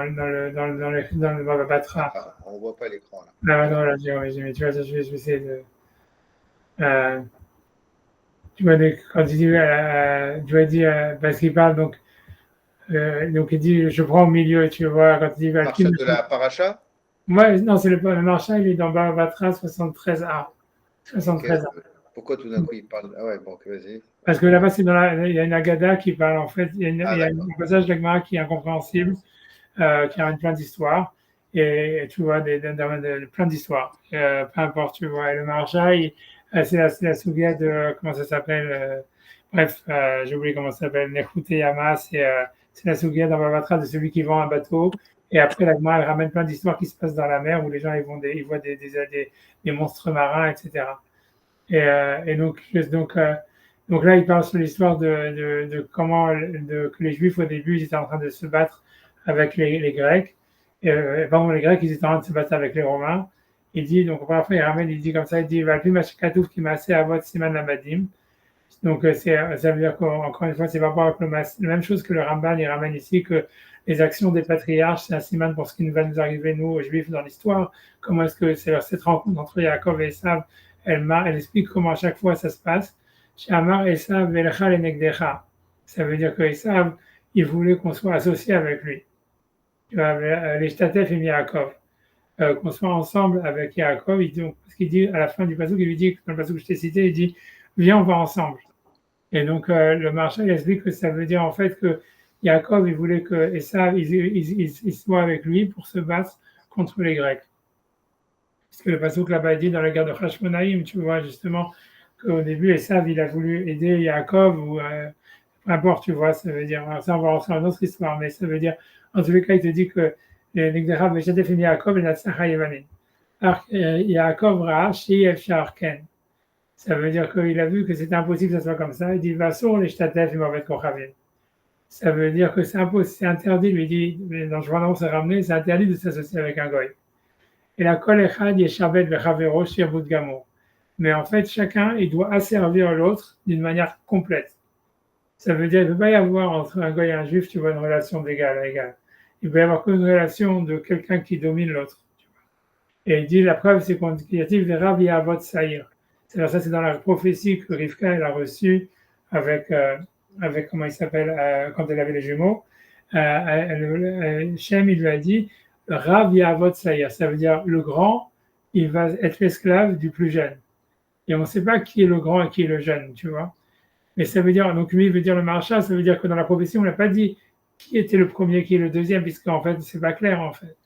le Baba Batra. Ah, on voit pas l'écran là. Là, non, là, mais tu vois, ça, je vais essayer de, euh, tu vois, quand il dit, tu vois, il dit, parce qu'il parle, donc il dit, je prends au milieu, tu vois, quand il dit, Marche de la paracha? ouais, non, c'est le marché, il est dans Baba Batra 73A. Ok. 73A. Pourquoi tout d'un coup il parle? Ah ouais, bon, ok, vas-y. Parce que là-bas, il y a une Agada qui parle, en fait, Ah il y a d'accord. un passage de l'Agmara qui est incompréhensible, qui ramène plein d'histoires, et tu vois, plein d'histoires, peu importe, tu vois. Et le Marja, c'est la Souga de, comment ça s'appelle, bref, j'ai oublié comment ça s'appelle, Nechute Yama, c'est la Souga dans Bavatra de celui qui vend un bateau, et après, l'Agmara, elle ramène plein d'histoires qui se passent dans la mer, où les gens, ils voient des monstres marins, etc. Donc là, il parle sur l'histoire de comment que les Juifs au début ils étaient en train de se battre avec les Grecs. Pardon, les Grecs ils étaient en train de se battre avec les Romains. Il dit donc parfois il ramène, il dit comme ça, il dit Valpi Mashkatouf qui m'a assez à votre Siman Lamadim. Donc ça veut dire qu'encore une fois c'est pas rapport avec la même chose que le Ramban il ramène ici que les actions des patriarches c'est un siman pour ce qui va nous arriver nous aux Juifs dans l'histoire. Comment est-ce que c'est cette rencontre entre Yaakov et Esav elle explique comment à chaque fois ça se passe. Shamar Esav Velcha Lenegdecha. Ça veut dire que Esav, il voulait qu'on soit associé avec lui. Tu vois, les Shtatef et Yaakov. Qu'on soit ensemble avec Yaakov, parce qu'il dit à la fin du passage, il lui dit, dans le passage que je t'ai cité, il dit, viens, on va ensemble. Et donc, le Marshal explique que ça veut dire en fait que Yaakov, il voulait que Esav, il soit avec lui pour se battre contre les Grecs. Parce que le passage là-bas dit dans la guerre de Hashmonaïm, tu vois, justement, qu'au début, Esav, il a voulu aider Yaakov, ou peu importe, tu vois, ça veut dire, ça on va rentrer dans une autre histoire, mais ça veut dire, en tous les cas, il te dit que l'Egdera Veshadef et Yaakov et Natsacha Yevanim. Alors, Yaakov Ra, Shi Efshar Ken. Ça veut dire qu'il a vu que c'était impossible que ça soit comme ça. Il dit, Vassor, les Shtatef et Movet Kochavim. Ça veut dire que c'est impossible, c'est interdit, lui dit, dans le journal, c'est ramené, c'est interdit de s'associer avec un goy. Et la Kol Echad Yeshabet Vechavero Shir Bout Gamo. Mais en fait, chacun, il doit asservir l'autre d'une manière complète. Ça veut dire qu'il ne peut pas y avoir entre un goy et un juif, tu vois, une relation d'égal à égal. Il peut y avoir qu'une relation de quelqu'un qui domine l'autre. Et il dit, la preuve, c'est qu'on dit, Rav Yahavot Saïr. C'est-à-dire, ça, c'est dans la prophétie que Rivka, elle a reçue avec comment il s'appelle, quand elle avait les jumeaux. Shem, il lui a dit, Rav Yahavot Saïr. Ça veut dire, le grand, il va être l'esclave du plus jeune. Et on ne sait pas qui est le grand et qui est le jeune, tu vois. Mais ça veut dire, donc lui, il veut dire le marcha, ça veut dire que dans la prophétie, on n'a pas dit qui était le premier, qui est le deuxième, puisqu'en fait, c'est pas clair, en fait.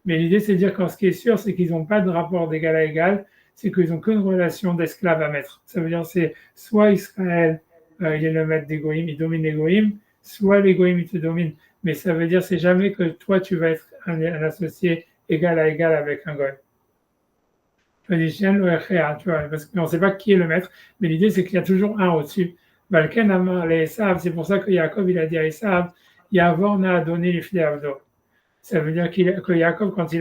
Mais l'idée, c'est de dire que ce qui est sûr, c'est qu'ils n'ont pas de rapport d'égal à égal, c'est qu'ils n'ont qu'une relation d'esclave à maître. Ça veut dire c'est soit Israël, il est le maître des goïms, il domine les goïms, soit les goïms, ils te dominent. Mais ça veut dire c'est jamais que toi, tu vas être un associé égal à égal avec un goïm. Tu vois, parce qu'on ne sait pas qui est le maître, mais l'idée, c'est qu'il y a toujours un au-dessus. Balken Amar les Esav, c'est pour ça que Yaakov, il a dit à Esav, Yavor n'a donné les filets Avdo. Ça veut dire que Yaakov, quand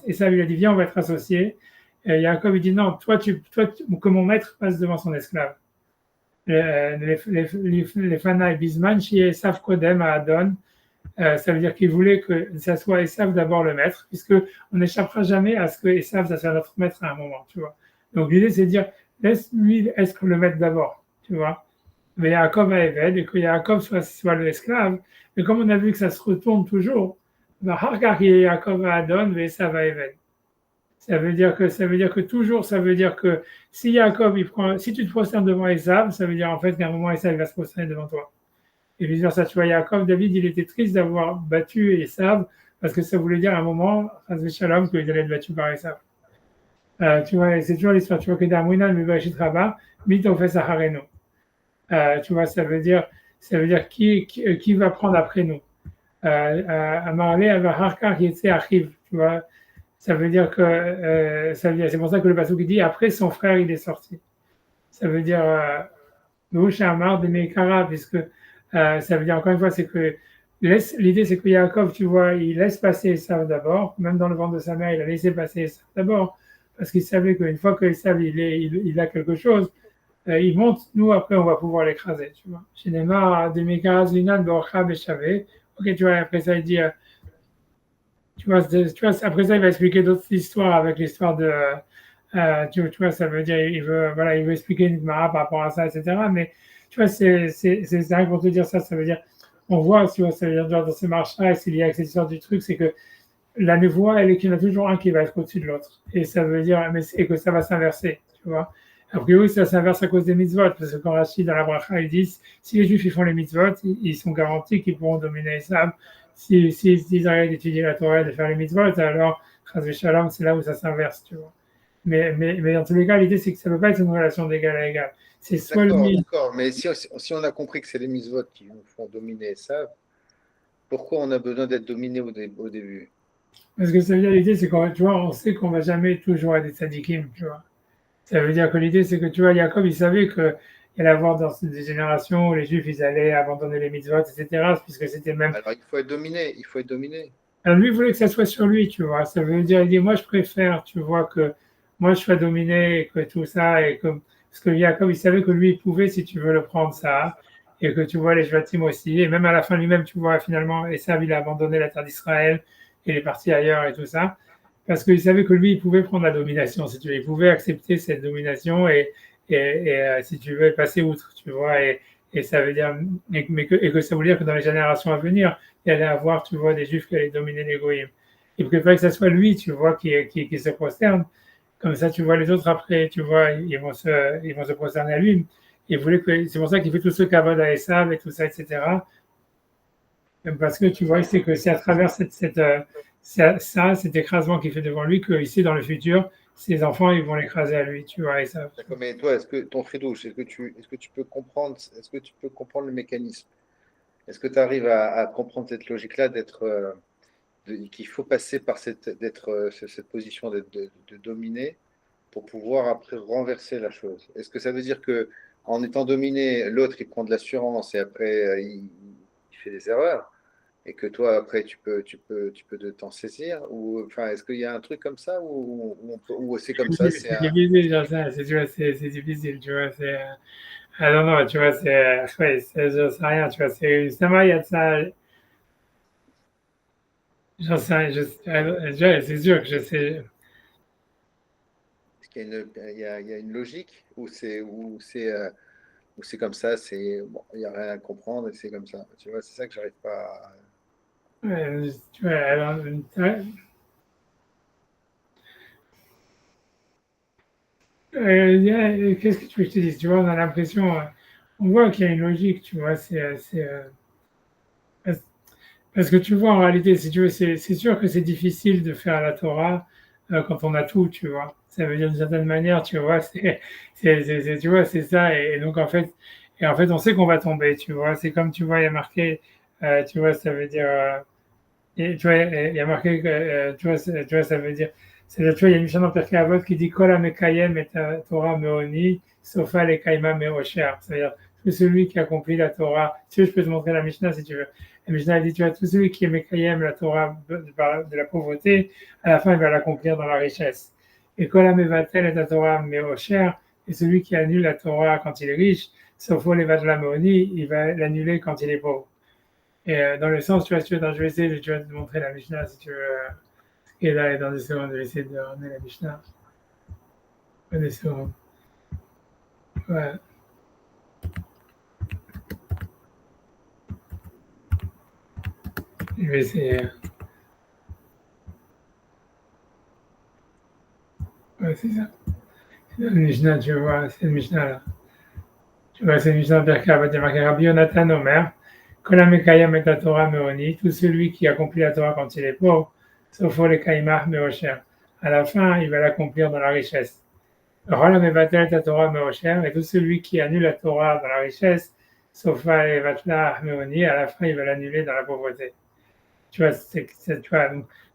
Esav lui a dit, viens, on va être associés, Yaakov, il dit, non, toi, que mon maître passe devant son esclave. Les Fanaï Bisman, chez Esav Kodem à Adon, ça veut dire qu'il voulait que ça soit Esav d'abord le maître, puisqu'on n'échappera jamais à ce que Esav, ça soit notre maître à un moment, tu vois. Donc l'idée, c'est de dire, laisse-lui être le maître d'abord, tu vois. Mais Yaakov a Eved, et que Yaakov soit l'esclave, mais comme on a vu que ça se retourne toujours, Yaakov a Adon, mais Esav a Eved. Ça veut dire que toujours, ça veut dire que si Yaakov, si tu te prosternes devant Esav, ça veut dire en fait qu'à un moment, Esav va se prosterner devant toi. Et vice versa, tu vois, Yaakov, David, il était triste d'avoir battu Esav, parce que ça voulait dire à un moment, Shalom, qu'il allait être battu par Esav. Tu vois, c'est toujours l'histoire, tu vois que Damouina, le Mibashit Rabba, Mitofe Sahareno. Tu vois, ça veut dire qui va prendre après nous. Amarle Avaharkar Yetse Achiv, tu vois, ça veut dire que c'est pour ça que le pasuk dit après son frère il est sorti. Ça veut dire Amar de Mekara, puisque ça veut dire encore une fois c'est que l'idée c'est que Yaakov, tu vois, il laisse passer Esav d'abord, même dans le ventre de sa mère il a laissé passer Esav d'abord, parce qu'il savait qu'une fois que Esav il a quelque chose, il monte, nous après on va pouvoir l'écraser, tu vois. Chez Neymar, de Mekara Zinan Borcha Beshavé. Ok, tu vois, après ça il dit tu vois, après ça, il va expliquer d'autres histoires avec l'histoire de. Tu vois, ça veut dire, il veut expliquer une Gemara par rapport à ça, etc. Mais tu vois, c'est vrai pour te dire ça, ça veut dire, on voit, tu vois, ça veut dire dans ce marché-là, s'il y a cette histoire du truc, c'est que la névoie, elle est qu'il y en a toujours un qui va être au-dessus de l'autre. Et ça veut dire, et que ça va s'inverser, tu vois. A priori, ça s'inverse à cause des mitzvot, parce que quand Rachid, dans la bracha, ils disent, si les juifs ils font les mitzvot, ils sont garantis qu'ils pourront dominer Esav. S'ils arrêtent d'étudier la Torah et de faire les mitzvot, alors, Chaz Shalom, c'est là où ça s'inverse, tu vois. Mais dans tous les cas, l'idée, c'est que ça ne peut pas être une relation d'égal à égal. C'est soit lui. D'accord, mais si on a compris que c'est les mitzvot qui nous font dominer Esav, pourquoi on a besoin d'être dominé au début? Parce que ça veut dire, l'idée, c'est qu'on, tu vois, on sait qu'on ne va jamais toujours être des tzadikim, tu vois. Ça veut dire que l'idée, c'est que, tu vois, Jacob, il savait qu'il allait avoir dans des générations où les Juifs, ils allaient abandonner les mitzvot, etc., puisque c'était même. Alors, il faut être dominé. Alors, lui, il voulait que ça soit sur lui, tu vois. Ça veut dire, il dit, moi, je préfère, tu vois, que moi, je sois dominé, et que tout ça, parce que Jacob, il savait que lui, il pouvait, si tu veux, le prendre, ça, et que, tu vois, les Shvatim aussi, et même à la fin, lui-même, tu vois, finalement, Esav, il a abandonné la terre d'Israël, et il est parti ailleurs, et tout ça. Parce qu'il savait que lui, il pouvait prendre la domination, si tu veux. Il pouvait accepter cette domination et si tu veux passer outre, tu vois, et ça veut dire, et que ça veut dire que dans les générations à venir, il y allait avoir, tu vois, des juifs qui allaient dominer les goïms. Il préfère que ce soit lui, tu vois, qui se prosterne. Comme ça, tu vois, les autres après, tu vois, ils vont se prosterner à lui. Il voulait que, c'est pour ça qu'il fait tout ce cavode à Esav et tout ça, etc. Parce que tu vois, c'est que c'est à travers cet écrasement qu'il fait devant lui, que ici, dans le futur, ses enfants, ils vont l'écraser à lui, tu vois, et ça. D'accord, mais toi, est-ce que ton fridouche, est-ce que tu peux comprendre, est-ce que tu peux comprendre le mécanisme? Est-ce que tu arrives à comprendre cette logique-là qu'il faut passer par cette position de dominer pour pouvoir après renverser la chose? Est-ce que ça veut dire que en étant dominé, l'autre il prend de l'assurance et après il fait des erreurs et que toi après tu peux t'en saisir? Ou enfin est-ce qu'il y a un truc comme ça ou c'est comme ça, c'est C'est un. difficile, genre ça, tu vois, c'est difficile, tu vois, ah non, non, tu vois, ouais, j'en sais rien, tu vois, justement, il y a de ça, j'en sais rien, c'est sûr que je sais, Est-ce qu'il y a il y a une logique ou c'est comme ça, c'est bon, il n'y a rien à comprendre et c'est comme ça. Tu vois, c'est ça que j'arrive pas à. ouais, tu vois, alors, ouais, qu'est-ce que tu veux que je te dise, tu vois, on a l'impression, on voit qu'il y a une logique, tu vois, parce parce que tu vois, en réalité, si tu veux, c'est sûr que c'est difficile de faire la Torah quand on a tout, tu vois. Ça veut dire d'une certaine manière, tu vois, tu vois, c'est ça. Et en fait, on sait qu'on va tomber, tu vois. C'est comme, tu vois, il y a marqué, tu vois, ça veut dire, et, tu vois, il y a marqué, tu vois, ça veut dire, tu vois, il y a une Mishnah dans Pirkei Avot qui dit Kol HaMekayem et Torah Meoni, Sofa Lekaima Meosher. C'est-à-dire, tout celui qui accomplit la Torah. Si tu veux, je peux te montrer la Mishnah si tu veux. La Mishnah dit, tu vois, tout celui qui est Mekayem, la Torah de la pauvreté, à la fin, il va l'accomplir dans la richesse. Et Kol HaMevatel et la Torah Meosher, et celui qui annule la Torah quand il est riche, Sofo Levadla Meoni, il va l'annuler quand il est pauvre. Et dans le sens, tu vois, si tu veux, je vais essayer de, tu vois, de te montrer la Mishnah si tu veux. Et là, dans des secondes, je vais essayer de ramener la Mishnah. Dans des secondes. Ouais. Je vais essayer. Ouais, c'est ça. C'est dans la Mishnah, tu vois, c'est une Mishnah là. Tu vois, c'est une Mishnah de Birka, il y a marqué Rabbi Yonatan Omer, Kola Mekayam et la Torah Meoni, tout celui qui accomplit la Torah quand il est pauvre, sauf pour les Kaimah Meosher. À la fin, il va l'accomplir dans la richesse. Rola Mevatel ta Torah Meosher, et tout celui qui annule la Torah dans la richesse, sauf et Vatla Meoni, à la fin, il va l'annuler dans la pauvreté. Tu vois, tu vois,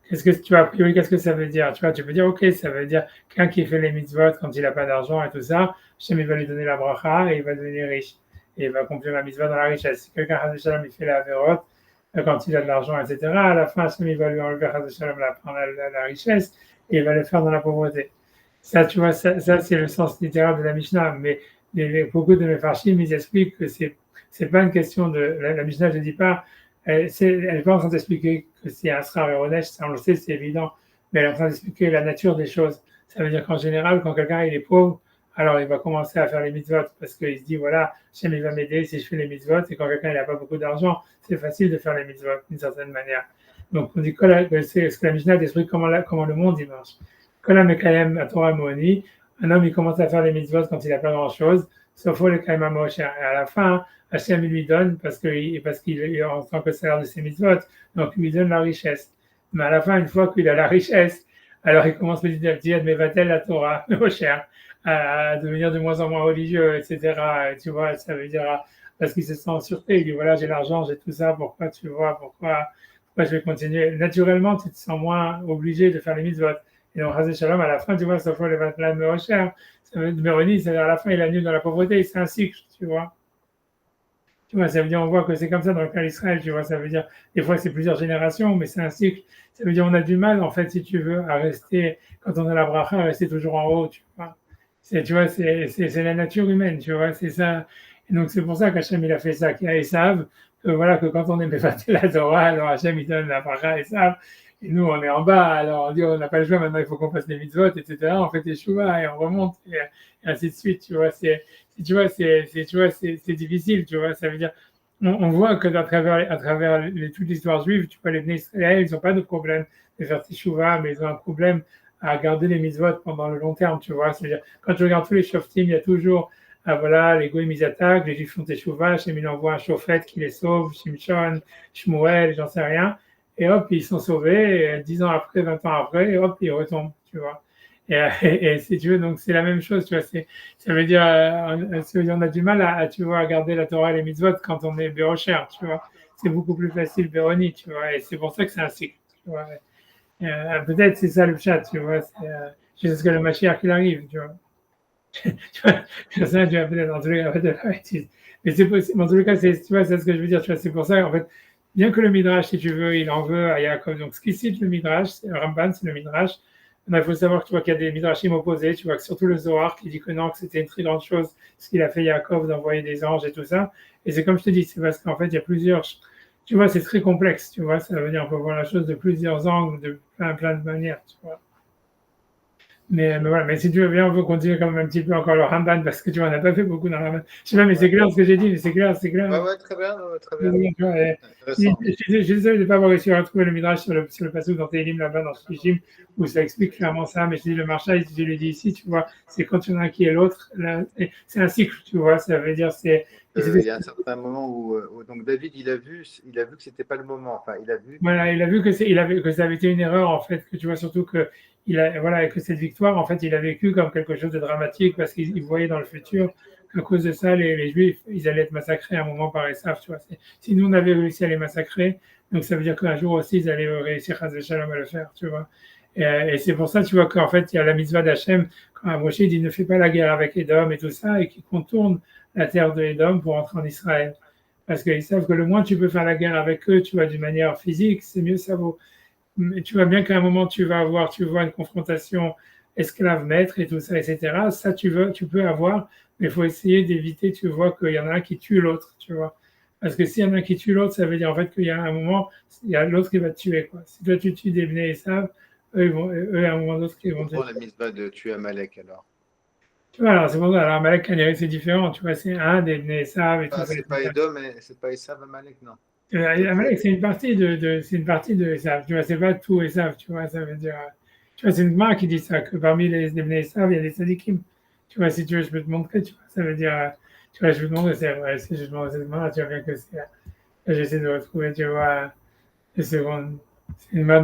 qu'est-ce que tu vois, a priori, qu'est-ce que ça veut dire? Tu vois, tu peux dire, ok, ça veut dire quelqu'un qui fait les mitzvot quand il n'a pas d'argent et tout ça, Hachem, il va lui donner la bracha et il va devenir riche. Et il va accomplir la mitzvah dans la richesse. Si quelqu'un, Shalom, il fait la avérote quand il a de l'argent, etc., à la fin, Hachem, il va lui enlever, Shalom, la richesse et il va le faire dans la pauvreté. Ça, tu vois, ça c'est le sens littéral de la Mishnah. Mais beaucoup de mes farshim, ils expliquent que c'est pas une question de. La Mishnah ne dit pas elle n'est pas en train d'expliquer que c'est un srar et Ronesh, ça on le sait, c'est évident, mais elle est en train d'expliquer la nature des choses. Ça veut dire qu'en général, quand quelqu'un il est pauvre, alors il va commencer à faire les mitzvot parce qu'il se dit voilà, Hachem il va m'aider si je fais les mitzvot, et quand quelqu'un n'a pas beaucoup d'argent, c'est facile de faire les mitzvot d'une certaine manière. Donc on dit que c'est ce que la Mishnah explique comment le monde il marche. Kola Mekayem à Torah Moani, un homme il commence à faire les mitzvot quand il n'a pas grand chose, sauf le Kaima Moshe. Et à la fin, Hachem lui donne parce qu'il est en tant que salaire de ses mitzvot, donc il lui donne la richesse. Mais à la fin, une fois qu'il a la richesse, alors il commence petit à petit à va-t-elle la Torah, Moshe, à devenir de moins en moins religieux, etc. Et tu vois, ça veut dire parce qu'il se sent en sûreté. Il dit voilà, j'ai l'argent, j'ai tout ça, pourquoi tu vois, pourquoi je vais continuer. Naturellement, tu te sens moins obligé de faire les mitzvot. Et donc, Hazé Shalom, à la fin, tu vois, ça fait le 21 de Rocher, ça veut dire Méroni, c'est à la fin, il annule dans la pauvreté, c'est un cycle, tu vois. Tu vois, ça veut dire, on voit que c'est comme ça dans le cas d'Israël, tu vois, ça veut dire, des fois c'est plusieurs générations, mais c'est un cycle. Ça veut dire, on a du mal, en fait, si tu veux, à rester, quand on a la bracha, à rester toujours en haut, tu vois. Tu vois, c'est la nature humaine, tu vois, c'est ça. Et donc, c'est pour ça qu'Hachem, il a fait ça, qu'ils savent que voilà, que quand on est Mevatel la Torah, alors Hachem, il donne la bracha à Esav, Et nous, on est en bas, alors on dit on n'a pas le choix, maintenant il faut qu'on fasse les mitzvot, etc. On fait les chouvas et on remonte et ainsi de suite. Tu vois, c'est difficile. Tu vois, ça veut dire, on voit que à travers toute l'histoire juive, tu vois, les Bnei Israël, ils n'ont pas de problème de faire ces chouvas, mais ils ont un problème à garder les mitzvot pendant le long terme. Tu vois, c'est-à-dire quand tu regardes tous les shoftim, il y a toujours voilà, les goïms ils attaquent, les juifs font des chouvas, Hachem il envoie un chauffette qui les sauve, Shimshon, Shmuel, j'en sais rien et hop, ils sont sauvés, et 10 ans après, 20 ans après, et hop, ils retombent, tu vois. Et si tu veux, donc c'est la même chose, tu vois. Ça veut dire, on a du mal tu vois, à garder la Torah et les mitzvot quand on est bérocher, tu vois. C'est beaucoup plus facile béroni, tu vois. Et c'est pour ça que c'est un cycle, tu vois. Peut-être c'est ça le chat, tu vois. C'est ce que le Mashiach qu'il arrive, tu vois. Tu vois, ça, tu vas peut-être en tous les cas, peut-être, mais c'est possible. En tous les cas, tu vois, c'est ce que je veux dire, tu vois. C'est pour ça, en fait, bien que le Midrash, si tu veux, il en veut à Yaakov. Donc, ce qui cite le Midrash, c'est Ramban, c'est le Midrash. Il faut savoir, tu vois, qu'il y a des Midrashim opposés, tu vois, que surtout le Zohar qui dit que non, que c'était une très grande chose, ce qu'il a fait Yaakov d'envoyer des anges et tout ça. Et c'est comme je te dis, c'est parce qu'en fait, il y a plusieurs, tu vois, c'est très complexe, tu vois, ça veut dire qu'on peut voir la chose de plusieurs angles, de plein de manières, tu vois. Mais voilà, mais si tu veux bien, on peut continuer quand même un petit peu encore le Ramban, parce que tu vois, on n'a pas fait beaucoup dans le Ramban. Je sais pas, mais c'est clair ce que j'ai dit, mais c'est clair, c'est clair. Ouais, très bien, très Je bien. suis désolé de ne pas avoir réussi à retrouver le Midrash sur le passage dans Télim là-bas, dans Shishim, où ça explique clairement ça, mais je dis le marché, je le dis ici, tu vois, c'est quand il y en a un qui est l'autre, c'est un cycle, tu vois, ça veut dire, Il y a un certain moment où donc David, il a vu que c'était pas le moment. Enfin, il a vu. voilà, il a vu que ça avait été une erreur, en fait, que tu vois, surtout que voilà, que cette victoire, en fait, il a vécu comme quelque chose de dramatique parce qu'il voyait dans le futur qu'à cause de ça, les Juifs, ils allaient être massacrés à un moment par Esav, tu vois. Si nous, on avait réussi à les massacrer, donc ça veut dire qu'un jour aussi, ils allaient réussir Shalom à le faire, tu vois. Et c'est pour ça, tu vois, qu'en fait, il y a la mitzvah d'Hachem, quand Moshe dit ne fais pas la guerre avec Édom et tout ça, et qui contourne la terre de Édom pour entrer en Israël. Parce qu'ils savent que le moins tu peux faire la guerre avec eux, tu vois, d'une manière physique, c'est mieux ça vaut. Mais tu vois bien qu'à un moment tu vois une confrontation esclave-maître et tout ça, etc. Ça, tu peux avoir, mais il faut essayer d'éviter, tu vois, qu'il y en a un qui tue l'autre, tu vois. Parce que s'il y en a un qui tue l'autre, ça veut dire en fait qu'il y a un moment, il y a l'autre qui va te tuer, quoi. Si toi tu tues des Bnei Esav, eux, à un moment d'autre, ils vont te Pour la mitzvah de tuer Amalek alors. tu vois, alors c'est pour ça, alors Malek Canary, c'est différent, tu vois, c'est un des Bnei Esav et tout Ah, ça. c'est pas Edom, c'est pas Esav Amalek, non. Amalek, c'est une partie de Esav, tu vois, c'est pas tout Esav, tu vois, ça veut dire, tu vois, c'est une marque qui dit ça, que parmi les Bnei Esav, il y a des Sadikim. Tu vois, si tu veux, je peux te montrer, tu vois, ça veut dire, tu vois, je vais te montrer, c'est vrai, si je te montre cette main, tu vois bien que c'est, j'essaie de retrouver, tu vois, une seconde, c'est une main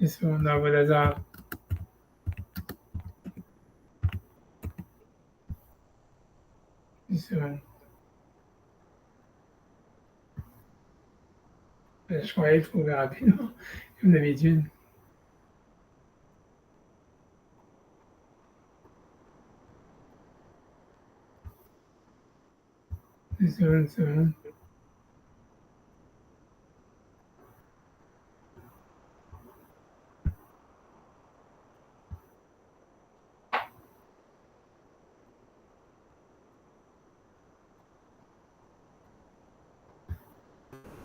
une seconde dans Vodazar, une seconde. Je croyais trouver rapidement, comme d'habitude. Une seconde.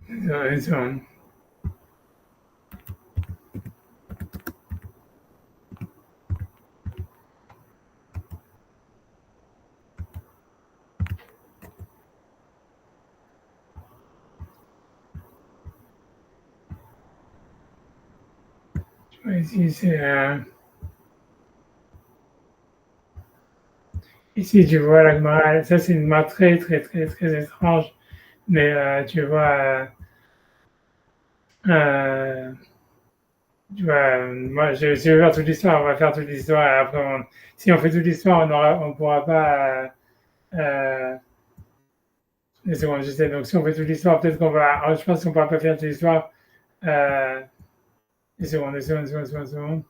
Une seconde. Ici, ici, tu vois la Gemara, ça c'est une Gemara très étrange, mais tu vois, euh, moi je vais faire toute l'histoire, on va faire toute l'histoire, et après, si on fait toute l'histoire, on pourra pas, une seconde, je sais, donc si on fait toute l'histoire, peut-être qu'on va, je pense qu'on pourra pas faire toute l'histoire, euh, une seconde.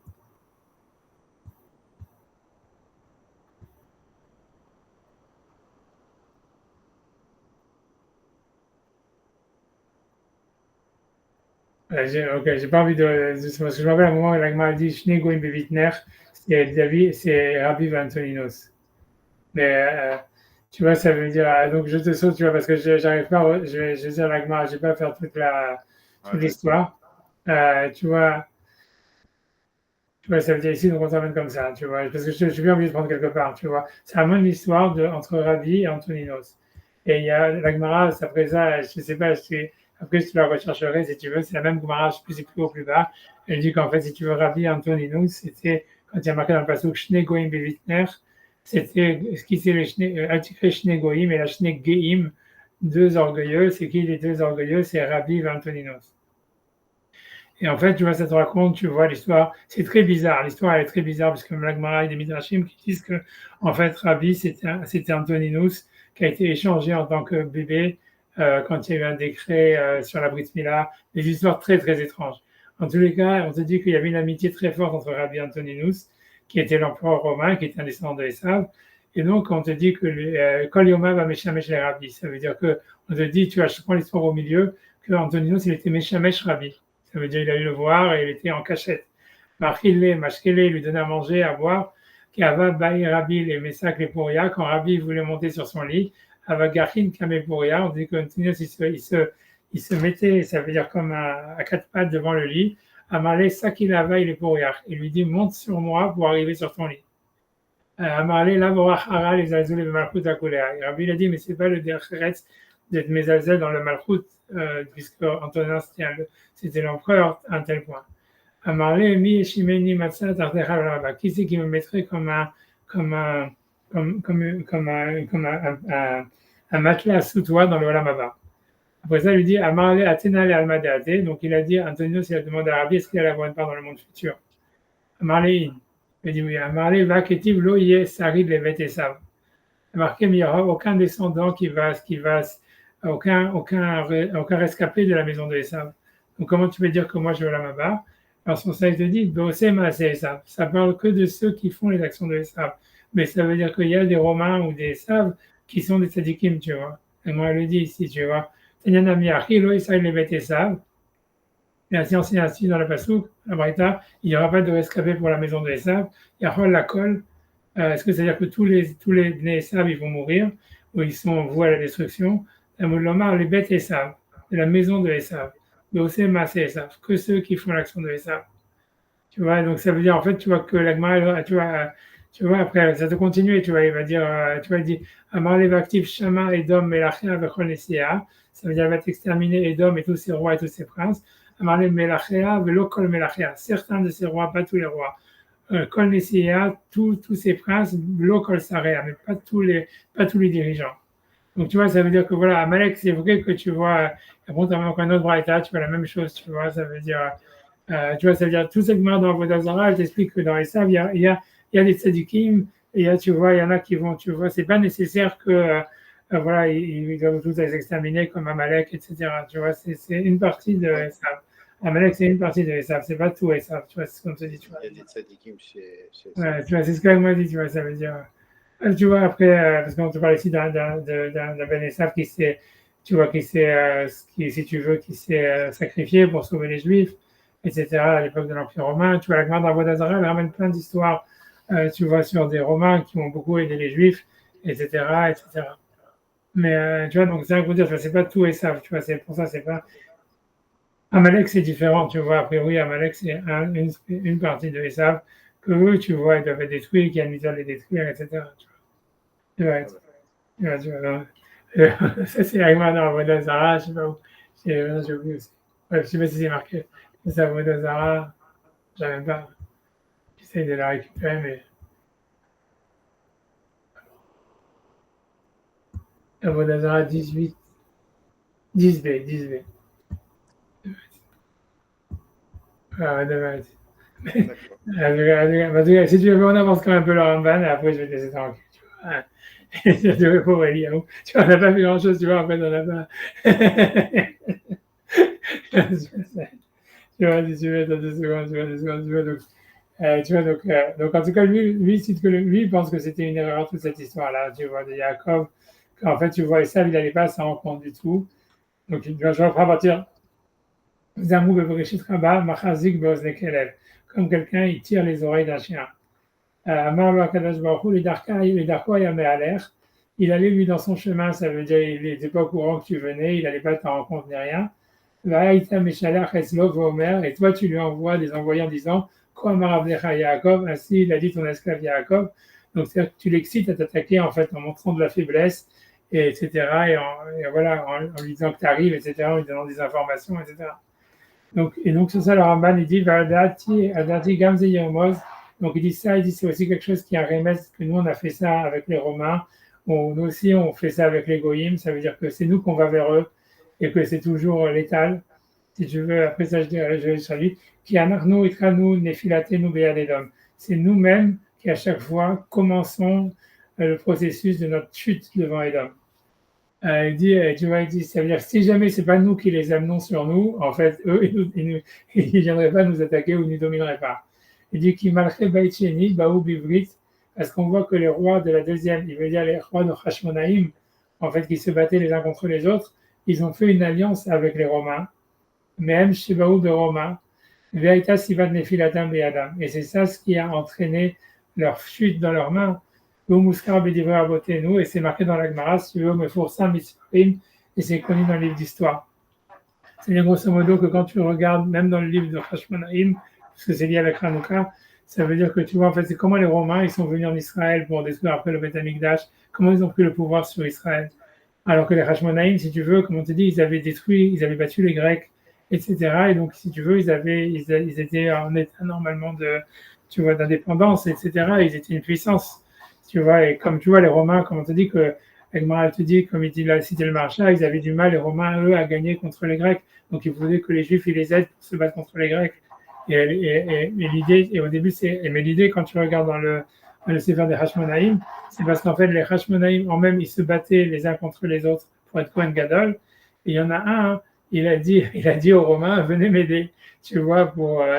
Ok, j'ai pas envie parce que je me rappelle à un moment, la Gemara dit Shne Goim Bevitner, c'est Rabbi Antoninos. Mais tu vois, ça veut dire. Donc je te saute, tu vois, parce que j'arrive pas. Je vais dire la Gemara, je vais pas faire toute l'histoire. Tu vois, ça veut dire ici, donc on s'amène comme ça, tu vois, parce que je suis bien obligé de prendre quelque part, tu vois. C'est vraiment une histoire entre Rabbi et Antoninos. Et il y a la Gemara, après ça, je sais pas, après je te la rechercherai si tu veux, c'est la même Gemara, je sais plus si plus haut, plus bas. Elle dit qu'en fait, si tu veux, Rabbi et Antoninos, c'était, quand il y a marqué dans le passage Shne Goim Bevitner, c'était ce qui c'est le Altikre Shne Goim et la Shne Geim, deux orgueilleux. C'est qui les deux orgueilleux? C'est Rabbi et Antoninos. Et en fait, tu vois, ça te raconte, tu vois, l'histoire, c'est très bizarre. L'histoire, elle est très bizarre parce que Magmara et des Midrashim qui disent que, en fait, Rabbi, c'était Antoninus qui a été échangé en tant que bébé quand il y a eu un décret sur la Brit Mila. Des histoires très, très étranges. En tous les cas, on te dit qu'il y avait une amitié très forte entre Rabbi et Antoninus, qui était l'empereur romain, qui était un descendant de Esav. Et donc, on te dit que Kol Yoma va Meshamesh les Rabbi. Ça veut dire que, on te dit, tu vois, je prends l'histoire au milieu, que Antoninus, il était Meshamesh Rabbi. Ça veut dire qu'il allait le voir et il était en cachette. Machile, Mashkele lui donnait à manger, à boire. Kava Baï Rabbi les Messac les Pouria, quand Rabbi voulait monter sur son lit, Avagachin Kame Pouria, on dit qu'Antonius il se mettait, ça veut dire comme à quatre pattes devant le lit, Amalé Sakilava il est Pouria. Il lui dit monte sur moi pour arriver sur ton lit. Amalé Lavorach Hara les Azul et Malchut Akulea. Rabbi il a dit mais c'est pas le Dercheretz d'être Mezalzel dans le Malchut, puisque Antoninus c'était l'empereur à un tel point. Amarle mi shimeni matza tardecha là-bas. Qui c'est qui me mettrait comme un, un matelas sous toi dans le Olam Haba? Après ça, il lui dit Amarle Athéna le Almadeate. Donc il a dit, Antonio, il a demandé à Rabbi, est-ce qu'il allait avoir une part dans le monde futur? Amarle in. Il dit oui. Amarle va ketiv lo ye sarid levet esav. Marqué, mais il n'y aura aucun descendant aucun rescapé de la maison de Esav. Donc, comment tu peux dire que moi je veux la Maba? Parce que ça, il te dit, ça parle que de ceux qui font les actions de Esav. Mais ça veut dire qu'il y a des Romains ou des Esav qui sont des tzadikim, tu vois. Et moi, elle le dit ici, tu vois. Et ainsi dans le Passouk, la Braïta, il n'y aura pas de rescapé pour la maison de Esav. Il y a la colle. Est-ce que c'est-à-dire que tous les Bnei Esav, ils vont mourir, ou ils sont voués à la destruction? Lomar, les bêtes Esav, de la maison de Esav, mais aussi Massé Esav, que ceux qui font l'action de Esav. Tu vois, donc ça veut dire, en fait, tu vois que l'Agma, tu vois, après, ça te continue, tu vois, il va dire, tu vois, il dit, Amar Levaktiv Shama Edom Melachia Vechol Nesia, ça veut dire, il va t'exterminer Edom et tous ses rois et tous ses princes. Amar Melachia Velo Kol Melachia, certains de ces rois, pas tous les rois. Kol Nesia, tous ces princes, Velo Kol Sarea, mais pas tous les dirigeants. Donc, tu vois, ça veut dire que voilà, Amalek, c'est vrai que tu vois, bon, tu as encore un autre braïta, tu vois la même chose, tu vois, ça veut dire, tu vois, ça veut dire, tout ce que dans Vodazara, elle t'explique que dans les sables, il y a des tzadikim, et tu vois, il y en a qui vont, tu vois, c'est pas nécessaire que, voilà, ils doivent tous les exterminer comme Amalek, etc. Tu vois, c'est une partie de Esav. Amalek, c'est une partie de Esav, c'est pas tout Esav, tu vois, c'est comme tu dis, tu vois. Il y a des tzadikim chez Ouais, tu vois, c'est ce qu'elle m'a dit, tu vois, ça veut dire. Tu vois, après, parce qu'on te parle ici d'un Ben Esav qui s'est, tu vois, si tu veux, qui s'est sacrifié pour sauver les Juifs, etc., à l'époque de l'Empire romain. Tu vois, la grande Avodah elle ramène plein d'histoires, tu vois, sur des Romains qui ont beaucoup aidé les Juifs, etc., etc. Mais, tu vois, donc c'est un coup de dire, c'est pas tout Esav, tu vois, c'est pour ça, c'est pas. Amalek, c'est différent, tu vois, a priori, Amalek, c'est une partie de Esav que eux, tu vois, ils doivent être détruits, qu'il y a une misère de les détruire, etc. Tu vois, tu vois, non. Ça, c'est Agma dans Avodah Zara, je sais pas où. J'ai oublié aussi. Ouais, je sais pas si c'est marqué. C'est Avodah Zara, j'avais pas. J'essaye de la récupérer, mais Avodah Zara 18, 10b, 10b. Ah, dommage. D'accord. Si tu veux, on avance quand même un peu le Ramban, et après, je vais te laisser tranquille. Tu vois. Je devrais pour Eliaou. Tu vois, on n'a pas fait grand-chose, tu vois, en fait, on n'a pas. Tu vois, si tu veux, attends 2 secondes, tu vois, 2 secondes, tu vois, donc en tout cas, lui, il pense que c'était une erreur toute cette histoire-là, tu vois, de Jacob, qu'en fait, tu vois, et ça, il n'allait pas s'en rendre compte du tout. Donc, je vais reprendre à partir Zamou Bebreshit Rabba, Machazik Beozne Kelev, comme quelqu'un, il tire les oreilles d'un chien. Amar lo Akadosh Baruch Hu, les Darko Yameh Aler, il allait lui dans son chemin, ça veut dire il n'était pas au courant que tu venais, il n'allait pas t'en rendre compte ni rien. Et toi, tu lui envoies des envoyés en disant, Yaakov, ainsi il a dit ton esclave Yaakov. Donc, c'est-à-dire que tu l'excites à t'attaquer en fait en montrant de la faiblesse, et etc. Et voilà, en lui disant que tu arrives, etc., en lui donnant des informations, etc. Donc sur ça, le Ramban, il dit, Adati Gamze Yermoz. Donc, il dit ça, il dit c'est aussi quelque chose qui est un remède, que nous, on a fait ça avec les Romains. Nous aussi, on fait ça avec les Goïms. Ça veut dire que c'est nous qu'on va vers eux et que c'est toujours létal. Si tu veux, après ça, je dirais, je lui, qui anarnu itranu nefilatenu beyadedom. C'est nous-mêmes qui, à chaque fois, commençons le processus de notre chute devant Edom. Il dit, tu vois, il dit, ça veut dire si jamais c'est pas nous qui les amenons sur nous, en fait, eux, ils viendraient pas nous attaquer ou nous domineraient pas. Il dit qu'il malgré Baïtcheni, Baou Bivrit, parce qu'on voit que les rois de la deuxième, il veut dire les rois de Hashmonaïm, en fait, qui se battaient les uns contre les autres, ils ont fait une alliance avec les Romains, même chez Baou de Roma, Veïta Sivat Nefilatam Be'adam. Et c'est ça ce qui a entraîné leur chute dans leurs mains. Et c'est marqué dans la Gemara, si tu veux, et c'est connu dans le livre d'histoire. C'est grosso modo que quand tu regardes, même dans le livre de Hashmonaïm, parce que c'est lié avec Hanouka, ça veut dire que tu vois, en fait, c'est comment les Romains, ils sont venus en Israël pour détruire après le Beth Amikdash, comment ils ont pris le pouvoir sur Israël. Alors que les Hashmonaïm, si tu veux, comme on te dit, ils avaient détruit, ils avaient battu les Grecs, etc. Et donc, si tu veux, ils étaient en état normalement tu vois, d'indépendance, etc. Ils étaient une puissance. Tu vois, et comme tu vois, les Romains, comme on te dit que, Egmara te dit, comme il dit là, cité le Marcha, ils avaient du mal, les Romains, eux, à gagner contre les Grecs. Donc, ils voulaient que les Juifs, ils les aident pour se battre contre les Grecs. Et l'idée, et au début, mais l'idée, quand tu regardes dans le Sefer des Hashmonaïm, c'est parce qu'en fait, les Hashmonaïm, en même, ils se battaient les uns contre les autres pour être Kohen Gadol. Et il y en a un, il a dit aux Romains, venez m'aider, tu vois,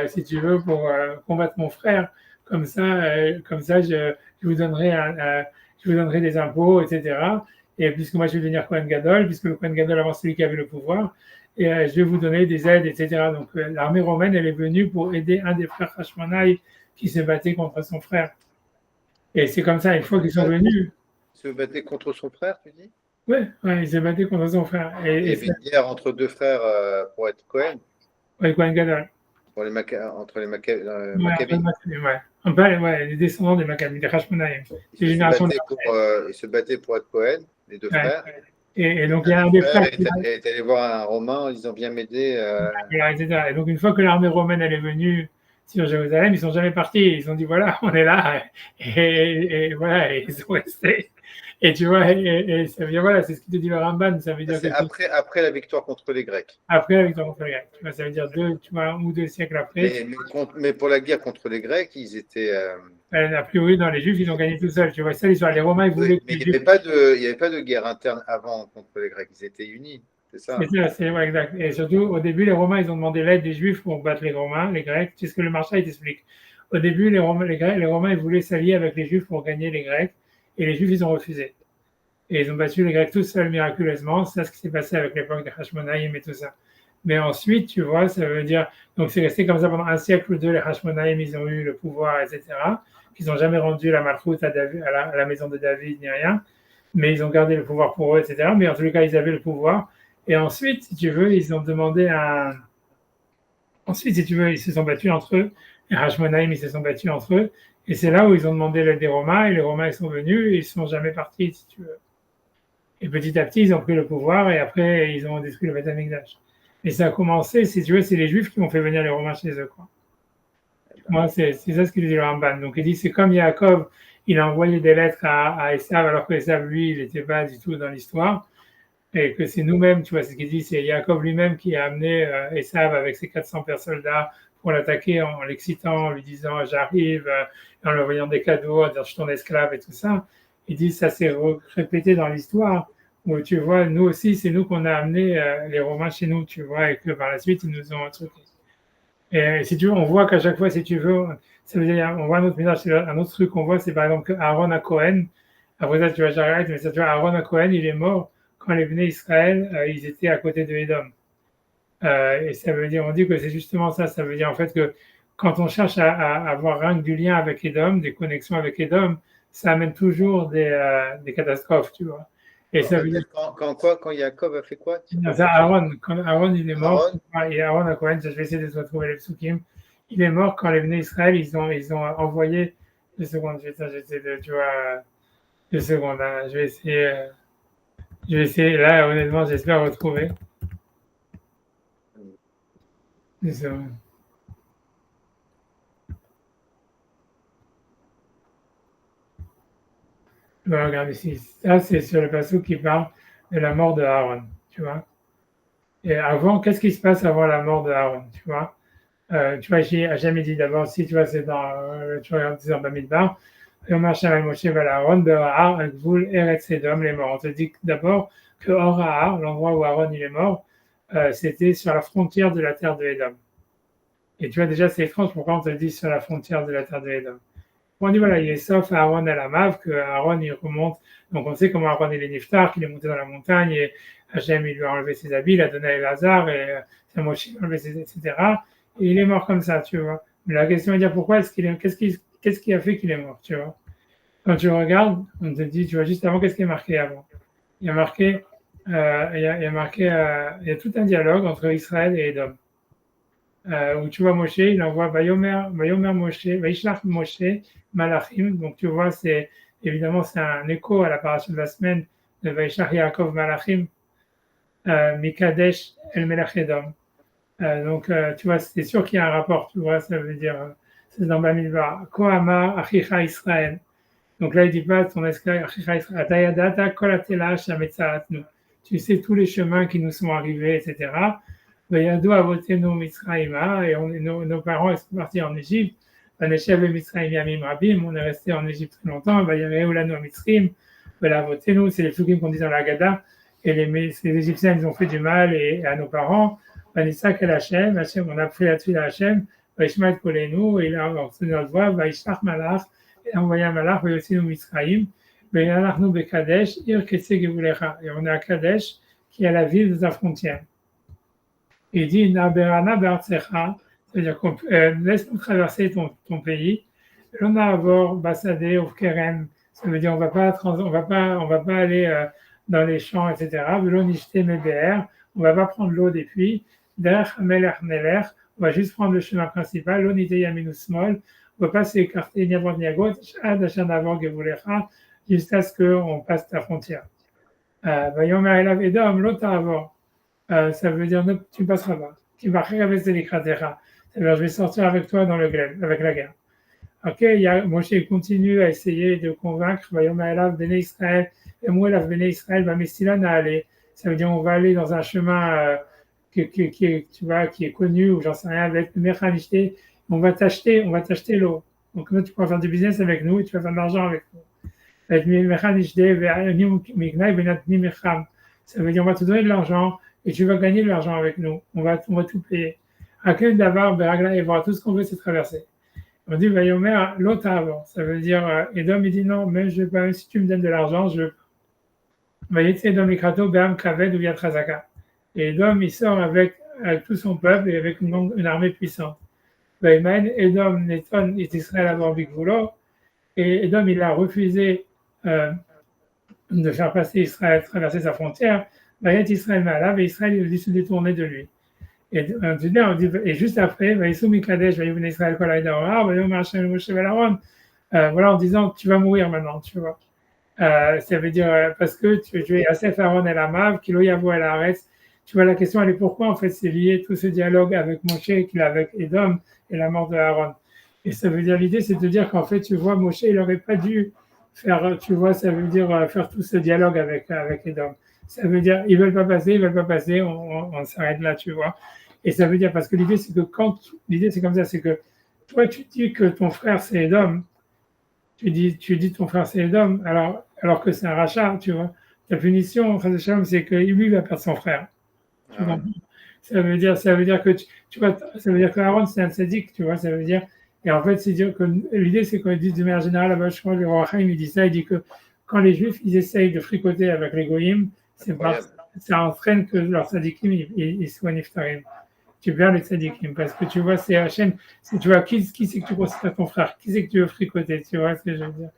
si tu veux, pour combattre mon frère. Comme ça, je vous donnerai des impôts, etc. Et puisque moi je vais devenir Kohen Gadol, puisque le Kohen Gadol avant celui qui avait le pouvoir, et je vais vous donner des aides, etc. Donc l'armée romaine, elle est venue pour aider un des frères Hashmonaï qui se battait contre son frère. Et c'est comme ça, une fois qu'ils sont venus. Se battait contre son frère, tu dis? Ouais, ils se battaient contre son frère. Il y avait une guerre entre deux frères pour être Cohen. Ouais, Kohen Gadol. Entre les Maccabées. Ouais, les descendants des Maccabées, des Hashmonaïm. Ils se battaient pour être Cohen, les deux frères. Et donc, il y a un des frères qui est allé voir un Romain en disant viens m'aider. Etc. Et donc, une fois que l'armée romaine elle est venue sur Jérusalem, ils sont jamais partis. Ils ont dit voilà, on est là. Et voilà, et ils sont restés. Et tu vois, et ça veut dire, voilà, c'est ce qu'il te dit le Ramban. Ça veut dire c'est après la victoire contre les Grecs. Après la victoire contre les Grecs. Tu vois, ça veut dire un ou deux siècles après. Mais pour la guerre contre les Grecs, ils étaient. A priori, dans les Juifs, ils ont gagné tout seuls. Tu vois, ça, l'histoire. Les Romains, ils voulaient. Mais il n'y avait pas de guerre interne avant contre les Grecs. Ils étaient unis. C'est ça. Ouais, exact. Et surtout, au début, les Romains, ils ont demandé l'aide des Juifs pour battre les Romains, les Grecs. C'est ce que le Marcha, il t'explique. Au début, les Romains, ils voulaient s'allier avec les Juifs pour gagner les Grecs. Et les Juifs, ils ont refusé. Et ils ont battu les Grecs tout seuls miraculeusement. C'est ce qui s'est passé avec l'époque des Hashmonaïm et tout ça. Mais ensuite, tu vois, ça veut dire. Donc, c'est resté comme ça pendant un siècle ou deux. Les Hashmonaïm, ils ont eu le pouvoir, etc. Ils n'ont jamais rendu la malchoute à la maison de David ni rien. Mais ils ont gardé le pouvoir pour eux, etc. Mais en tous les cas, ils avaient le pouvoir. Et ensuite, si tu veux, ils ont demandé un. Ensuite, si tu veux, ils se sont battus entre eux. Les Hashmonaïm, ils se sont battus entre eux. Et c'est là où ils ont demandé l'aide des Romains. Et les Romains, ils sont venus et ils ne sont jamais partis, si tu veux. Et petit à petit, ils ont pris le pouvoir et après, ils ont détruit le Beth Amikdash. Et ça a commencé, si tu veux, c'est les Juifs qui ont fait venir les Romains chez eux, quoi. Moi, c'est ça ce qu'il dit le Ramban. Donc, il dit, c'est comme Yaakov, il a envoyé des lettres à Esav, alors que Esav, lui, il n'était pas du tout dans l'histoire. Et que c'est nous-mêmes, tu vois, ce qu'il dit, c'est Yaakov lui-même qui a amené Esav avec ses 400 soldats pour l'attaquer en l'excitant, en lui disant j'arrive, en lui envoyant des cadeaux, en disant je suis ton esclave et tout ça. Il dit ça s'est répété dans l'histoire où tu vois, nous aussi, c'est nous qu'on a amené les Romains chez nous, tu vois, et que par la suite, ils nous ont truqué. Et si tu veux, on voit qu'à chaque fois, si tu veux, ça veut dire, on voit un autre truc qu'on voit, c'est par exemple qu'Aaron à Cohen, après ça, tu vois, j'arrête, mais ça, tu vois, Aaron à Cohen, il est mort quand les Bnei Israël, ils étaient à côté de Édom. Et ça veut dire, on dit que c'est justement ça, ça veut dire en fait que quand on cherche à avoir rien que du lien avec Édom, des connexions avec Édom, ça amène toujours des catastrophes, tu vois. Et ça veut dire Quand Yaakov a fait quoi? Aaron, quand Aaron il est mort, Aaron, et Aaron a Cohen, je vais essayer de retrouver les psukim, il est mort quand les Bnei Israël, ils ont envoyé, 2 secondes, j'essaie de, tu vois, 2 secondes, hein, je vais essayer, là, honnêtement, j'espère retrouver. 2 secondes. Je vais regarder ici. Ça, c'est sur le passage qui parle de la mort de Aaron, tu vois. Et avant, qu'est-ce qui se passe avant la mort de Aaron, tu vois? Tu vois, Hachem dit d'abord, si tu vois, c'est tu regardes, c'est dans Bamidbar, et on marche avec Moshe Aaron, Berahar, Gvul, Eretz Edom, les morts. On te dit d'abord que Orahar, l'endroit où Aaron il est mort, c'était sur la frontière de la terre de Edom. Et tu vois, déjà, c'est étrange pourquoi on te dit sur la frontière de la terre de Edom. On dit voilà, il est sauf à Aaron à la Mav, que Aaron il remonte. Donc on sait comment Aaron il est niftar, qu'il est monté dans la montagne, et Hachem il lui a enlevé ses habits, il a donné à Elazar, et c'est Moshe il a enlevé ses, etc. Et il est mort comme ça, tu vois. Mais la question est de dire pourquoi est-ce qu'il est, qu'est-ce qui a fait qu'il est mort, tu vois. Quand tu regardes, on te dit, tu vois, juste avant, qu'est-ce qui est marqué avant? Il y a marqué, il y a tout un dialogue entre Israël et Édom. Où tu vois Moshe, il envoie Vayomer Moshe, Vaishlach Moshe, Malachim. Donc tu vois, c'est évidemment c'est un écho à la paracha de la semaine de Vaishlach Yaakov Malachim, Mikadesh El Melech Edom. Donc tu vois, c'est sûr qu'il y a un rapport, tu vois, ça veut dire, c'est dans Bamidbar, Kohamar Achicha Israël. Donc là, il dit pas ton esclave Achicha Israël, Atayadata Kolatela Shametzaatnu. Tu sais tous les chemins qui nous sont arrivés, etc. Vayado avotenu Mitzrayima, et nos parents sont partis en Égypte. Vaneshev Mitzrayim Yamim Rabim, on est resté en Égypte très longtemps. Vayareu Lanu Mitzrim, Valavotenu, c'est les psukim qu'on dit dans la Haggadah. Et les Égyptiens, ils ont fait du mal à nos parents. Vanisak el Hashem, Hashem, on a pris là-dessus à Hashem. Vaishmat Kolenu, et il a enseigné notre voix. Vaishlach Malach, et a envoyé un Malach, Vayotenu Mitzrayim. Vayalachnu Bekadesh, Ir Ketse Gevulecha. Et on est à Kadesh, qui est la ville de sa frontière. Il dit Naberana Be'artsecha, c'est-à-dire laisse-nous traverser ton pays. L'on a avoir Bassadé ou Kerem, ça veut dire on va pas aller dans les champs, etc. L'on ishte meber, on va pas prendre l'eau des puits. Derech melech nelech, on va juste prendre le chemin principal. L'on ite yaminu smol, on va pas s'écarter ni à droite ni à gauche. Ad achan avor gevulecha, jusqu'à ce qu'on passe ta frontière. Vayomer elav edom l'autre avor. Ça veut dire tu ne passeras pas. Tu vas avec les cratères. Ça veut dire je vais sortir avec toi dans le glaive, avec la guerre. Ok, Moshe continue à essayer de convaincre Vayomaelav Béné Israël, et moi la Béné Israël, mais si là on a allé, ça veut dire on va aller dans un chemin qui est connu, ou j'en sais rien, avec le Mechanishté, on va t'acheter l'eau. Donc là tu pourras faire du business avec nous et tu vas faire de l'argent avec nous. Avec Mechanishté, ça veut dire on va te donner de l'argent et tu vas gagner de l'argent avec nous. On va tout payer. Akel d'avoir Beragla et voir tout ce qu'on veut, c'est traverser. On dit Vayomer l'autre avant. Ça veut dire Edom il dit non, mais je veux pas, même si tu me donnes de l'argent, je veux. Vayetze Edom Likrato Be'am Kaved ou Yatrazaka. Et Edom il sort avec tout son peuple et avec une armée puissante. Vayman Edom Neton et Israël avant Bigvulo. Et Edom il a refusé de faire passer Israël, traverser sa frontière. Vayet Israël Malav et Israël il a dû se détourner de lui. Et juste après, voilà, en disant tu vas mourir maintenant, tu vois. Ça veut dire parce que tu es assez Aaron et la Mav, Kilo Yavo et la Aretz. Tu vois, la question elle est pourquoi en fait c'est lié tout ce dialogue avec Moshe qu'il a avec Edom et la mort de Aaron. Et ça veut dire l'idée c'est de dire qu'en fait tu vois Moshe il aurait pas dû faire, tu vois, ça veut dire faire tout ce dialogue avec Edom. Ça veut dire ils veulent pas passer, on s'arrête là, tu vois. Et ça veut dire, parce que l'idée, c'est que l'idée, c'est comme ça, c'est que toi, tu dis que ton frère, c'est Edom. Tu dis ton frère, c'est Edom, alors que c'est un rachat, tu vois. Ta punition, c'est que lui, il va perdre son frère. Tu vois. Ça veut dire que, tu vois, ça veut dire que Aaron, c'est un sadique, tu vois, ça veut dire, et en fait, c'est dire que l'idée, c'est qu'on dit de manière générale, là-bas, je crois, le roi Chaim, il dit ça, il dit que quand les Juifs, ils essayent de fricoter avec les Goïm, ça entraîne que leur sadikim, ils soient niftarim. Tu perds les tzadikim, parce que tu vois, c'est Hachem, tu vois, qui c'est que tu considères ton frère, qui c'est que tu veux fricoter, tu vois ce que je veux dire.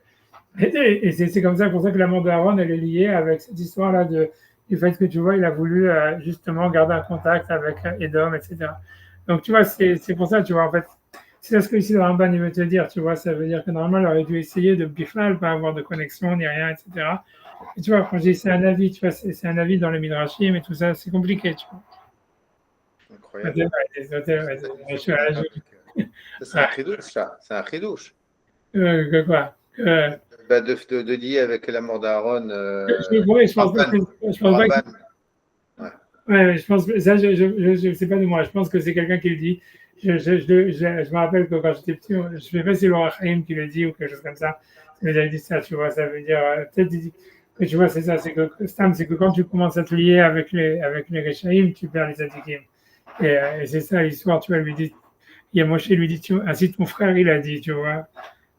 Et c'est comme ça, pour ça que la mort d'Aaron, elle est liée avec cette histoire-là du fait que tu vois, il a voulu justement garder un contact avec Edom, etc. Donc tu vois, c'est pour ça, tu vois, en fait, c'est ce que ici le Ramban il veut te dire, tu vois, ça veut dire que normalement, il aurait dû essayer de bifal, pas avoir de connexion ni rien, etc. Et tu vois, quand je dis c'est un avis, tu vois, c'est un avis dans le Midrashim et tout ça, c'est compliqué, tu vois. Incroyable. Ça, c'est un chidouche, ça. C'est un chidouche. Quoi De lier avec la mort d'Aaron, je pense pas Ramban. que, je Le pense pas que Ramban. Ouais. Ouais, je pense que ça, je sais pas de moi. Je pense que c'est quelqu'un qui le dit. Je me rappelle que quand j'étais petit, je sais pas si c'est Laura Chaim qui le dit ou quelque chose comme ça. Ça veut dire, il dit ça, tu vois. Ça veut dire, peut-être, il dit que tu vois, c'est ça. Stam, c'est que quand tu commences à te lier avec les Rechaim, tu perds les Tzadikim. Et c'est ça l'histoire, tu vois. Lui dit, il y a Moshe, lui dit, ainsi ton frère, il a dit, tu vois.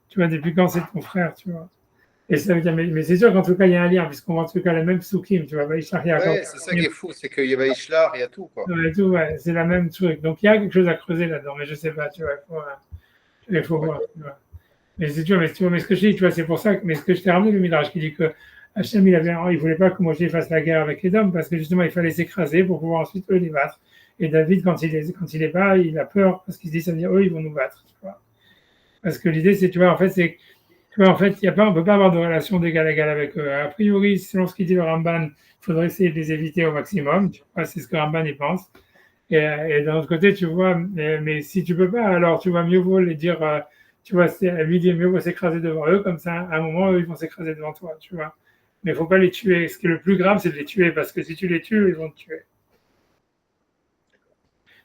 Tu vois, depuis quand c'est ton frère, tu vois. Et ça veut dire, mais c'est sûr qu'en tout cas, il y a un lien, puisqu'on voit en tout cas les mêmes psukim, tu vois. Vaïshar Yaakov. Ouais, c'est ça qui est fou, c'est qu'il y avait Ishlar, il y a tout, quoi. Ouais, tout, ouais, c'est la même truc. Donc il y a quelque chose à creuser là-dedans, mais je sais pas, tu vois, il faut voir. Tu vois. Mais c'est tu vois, mais ce que je dis, tu vois, c'est pour ça que, mais ce que je t'ai ramené le Midrash qui dit que Hachem, il voulait pas que Moshe fasse la guerre avec les hommes parce que justement, il fallait s'écraser pour pouvoir ensuite eux les battre. Et David, quand il est bas, il a peur parce qu'il se dit, ça veut dire, eux, ils vont nous battre, tu vois. Parce que l'idée, c'est, tu vois, en fait, c'est, tu vois, en fait, y a pas, on peut pas avoir de relation d'égal à égal avec eux. A priori, selon ce qu'il dit le Ramban, il faudrait essayer de les éviter au maximum. Tu vois, c'est ce que Ramban y pense. Et d'un autre côté, tu vois, mais si tu peux pas, alors tu vois, mieux vaut les dire, tu vois, lui dire mieux vaut s'écraser devant eux, comme ça, à un moment, eux, ils vont s'écraser devant toi, tu vois. Mais il faut pas les tuer. Ce qui est le plus grave, c'est de les tuer, parce que si tu les tues, ils vont te tuer.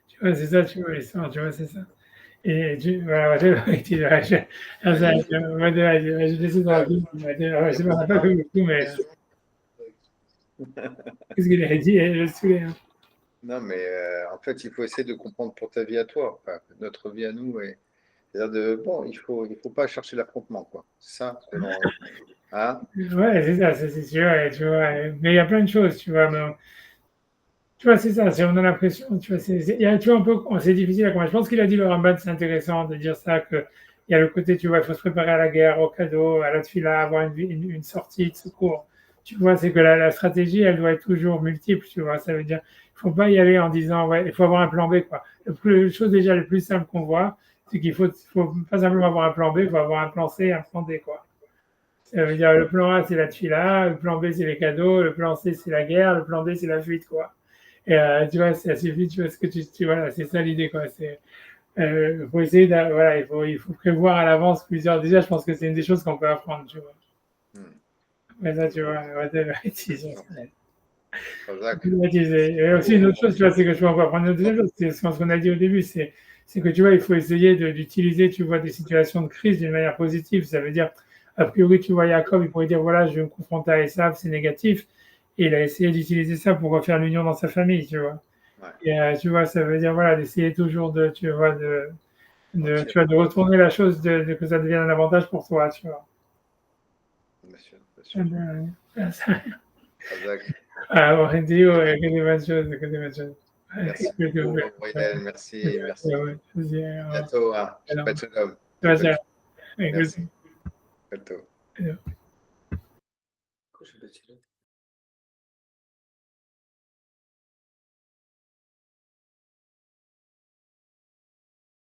Tu vois, c'est ça, tu vois, l'histoire, tu vois, c'est ça. Et voilà, je décide dans la vie, je sais pas, on n'a pas fait beaucoup, mais qu'est-ce qu'il a dit, je suis hein. Non, mais en fait, il faut essayer de comprendre pour ta vie à toi, enfin, notre vie à nous. C'est-à-dire bon, il faut pas chercher l'affrontement, quoi. C'est ça, hein? Ouais, c'est ça, c'est sûr, et tu vois, mais il y a plein de choses, tu vois, mais tu vois, c'est ça, on a l'impression, tu vois, il y a, tu vois, un peu, c'est difficile à comprendre. Je pense qu'il a dit le Ramban, c'est intéressant de dire ça, que il y a le côté, tu vois, il faut se préparer à la guerre, au cadeau, à la tefila, avoir une sortie de secours. Tu vois, c'est que la stratégie, elle doit être toujours multiple, tu vois. Ça veut dire, il faut pas y aller en disant, ouais, il faut avoir un plan B, quoi. La chose déjà le plus simple qu'on voit, c'est faut pas simplement avoir un plan B, il faut avoir un plan C, un plan D, quoi. Ça veut dire, le plan A, c'est la tefila, le plan B, c'est les cadeaux, le plan C, c'est la guerre, le plan D, c'est la fuite, quoi. Et tu vois, c'est assez vite, tu vois, ce que voilà, c'est ça l'idée, quoi. Faut essayer voilà, il faut prévoir à l'avance plusieurs. Déjà, je pense que c'est une des choses qu'on peut apprendre, tu vois. Mais ça, tu vois, Exact. et aussi une autre chose, tu vois, c'est que je peux encore apprendre une deuxième chose, c'est ce qu'on a dit au début, c'est que tu vois, il faut essayer d'utiliser, tu vois, des situations de crise d'une manière positive. Ça veut dire, a priori, tu vois, Jacob, il pourrait dire, voilà, je vais me confronter à Esav, c'est négatif. Et il a essayé d'utiliser ça pour refaire l'union dans sa famille, tu vois. Ouais. Et tu vois, ça veut dire, voilà, d'essayer toujours tu vois, tu vois, de retourner la chose, que ça devienne un avantage pour toi, tu vois. Bien sûr, bien Eh sûr. ben, Exact. alors, Dio, que des bonnes choses, que des bonnes choses. Merci beaucoup, Gabriel. Merci, merci. Ouais, vas-y, Bientôt, hein. alors, Shabbat shalom. ça va, écoute, Merci. Bientôt. euh, Pourquoi je fais pas de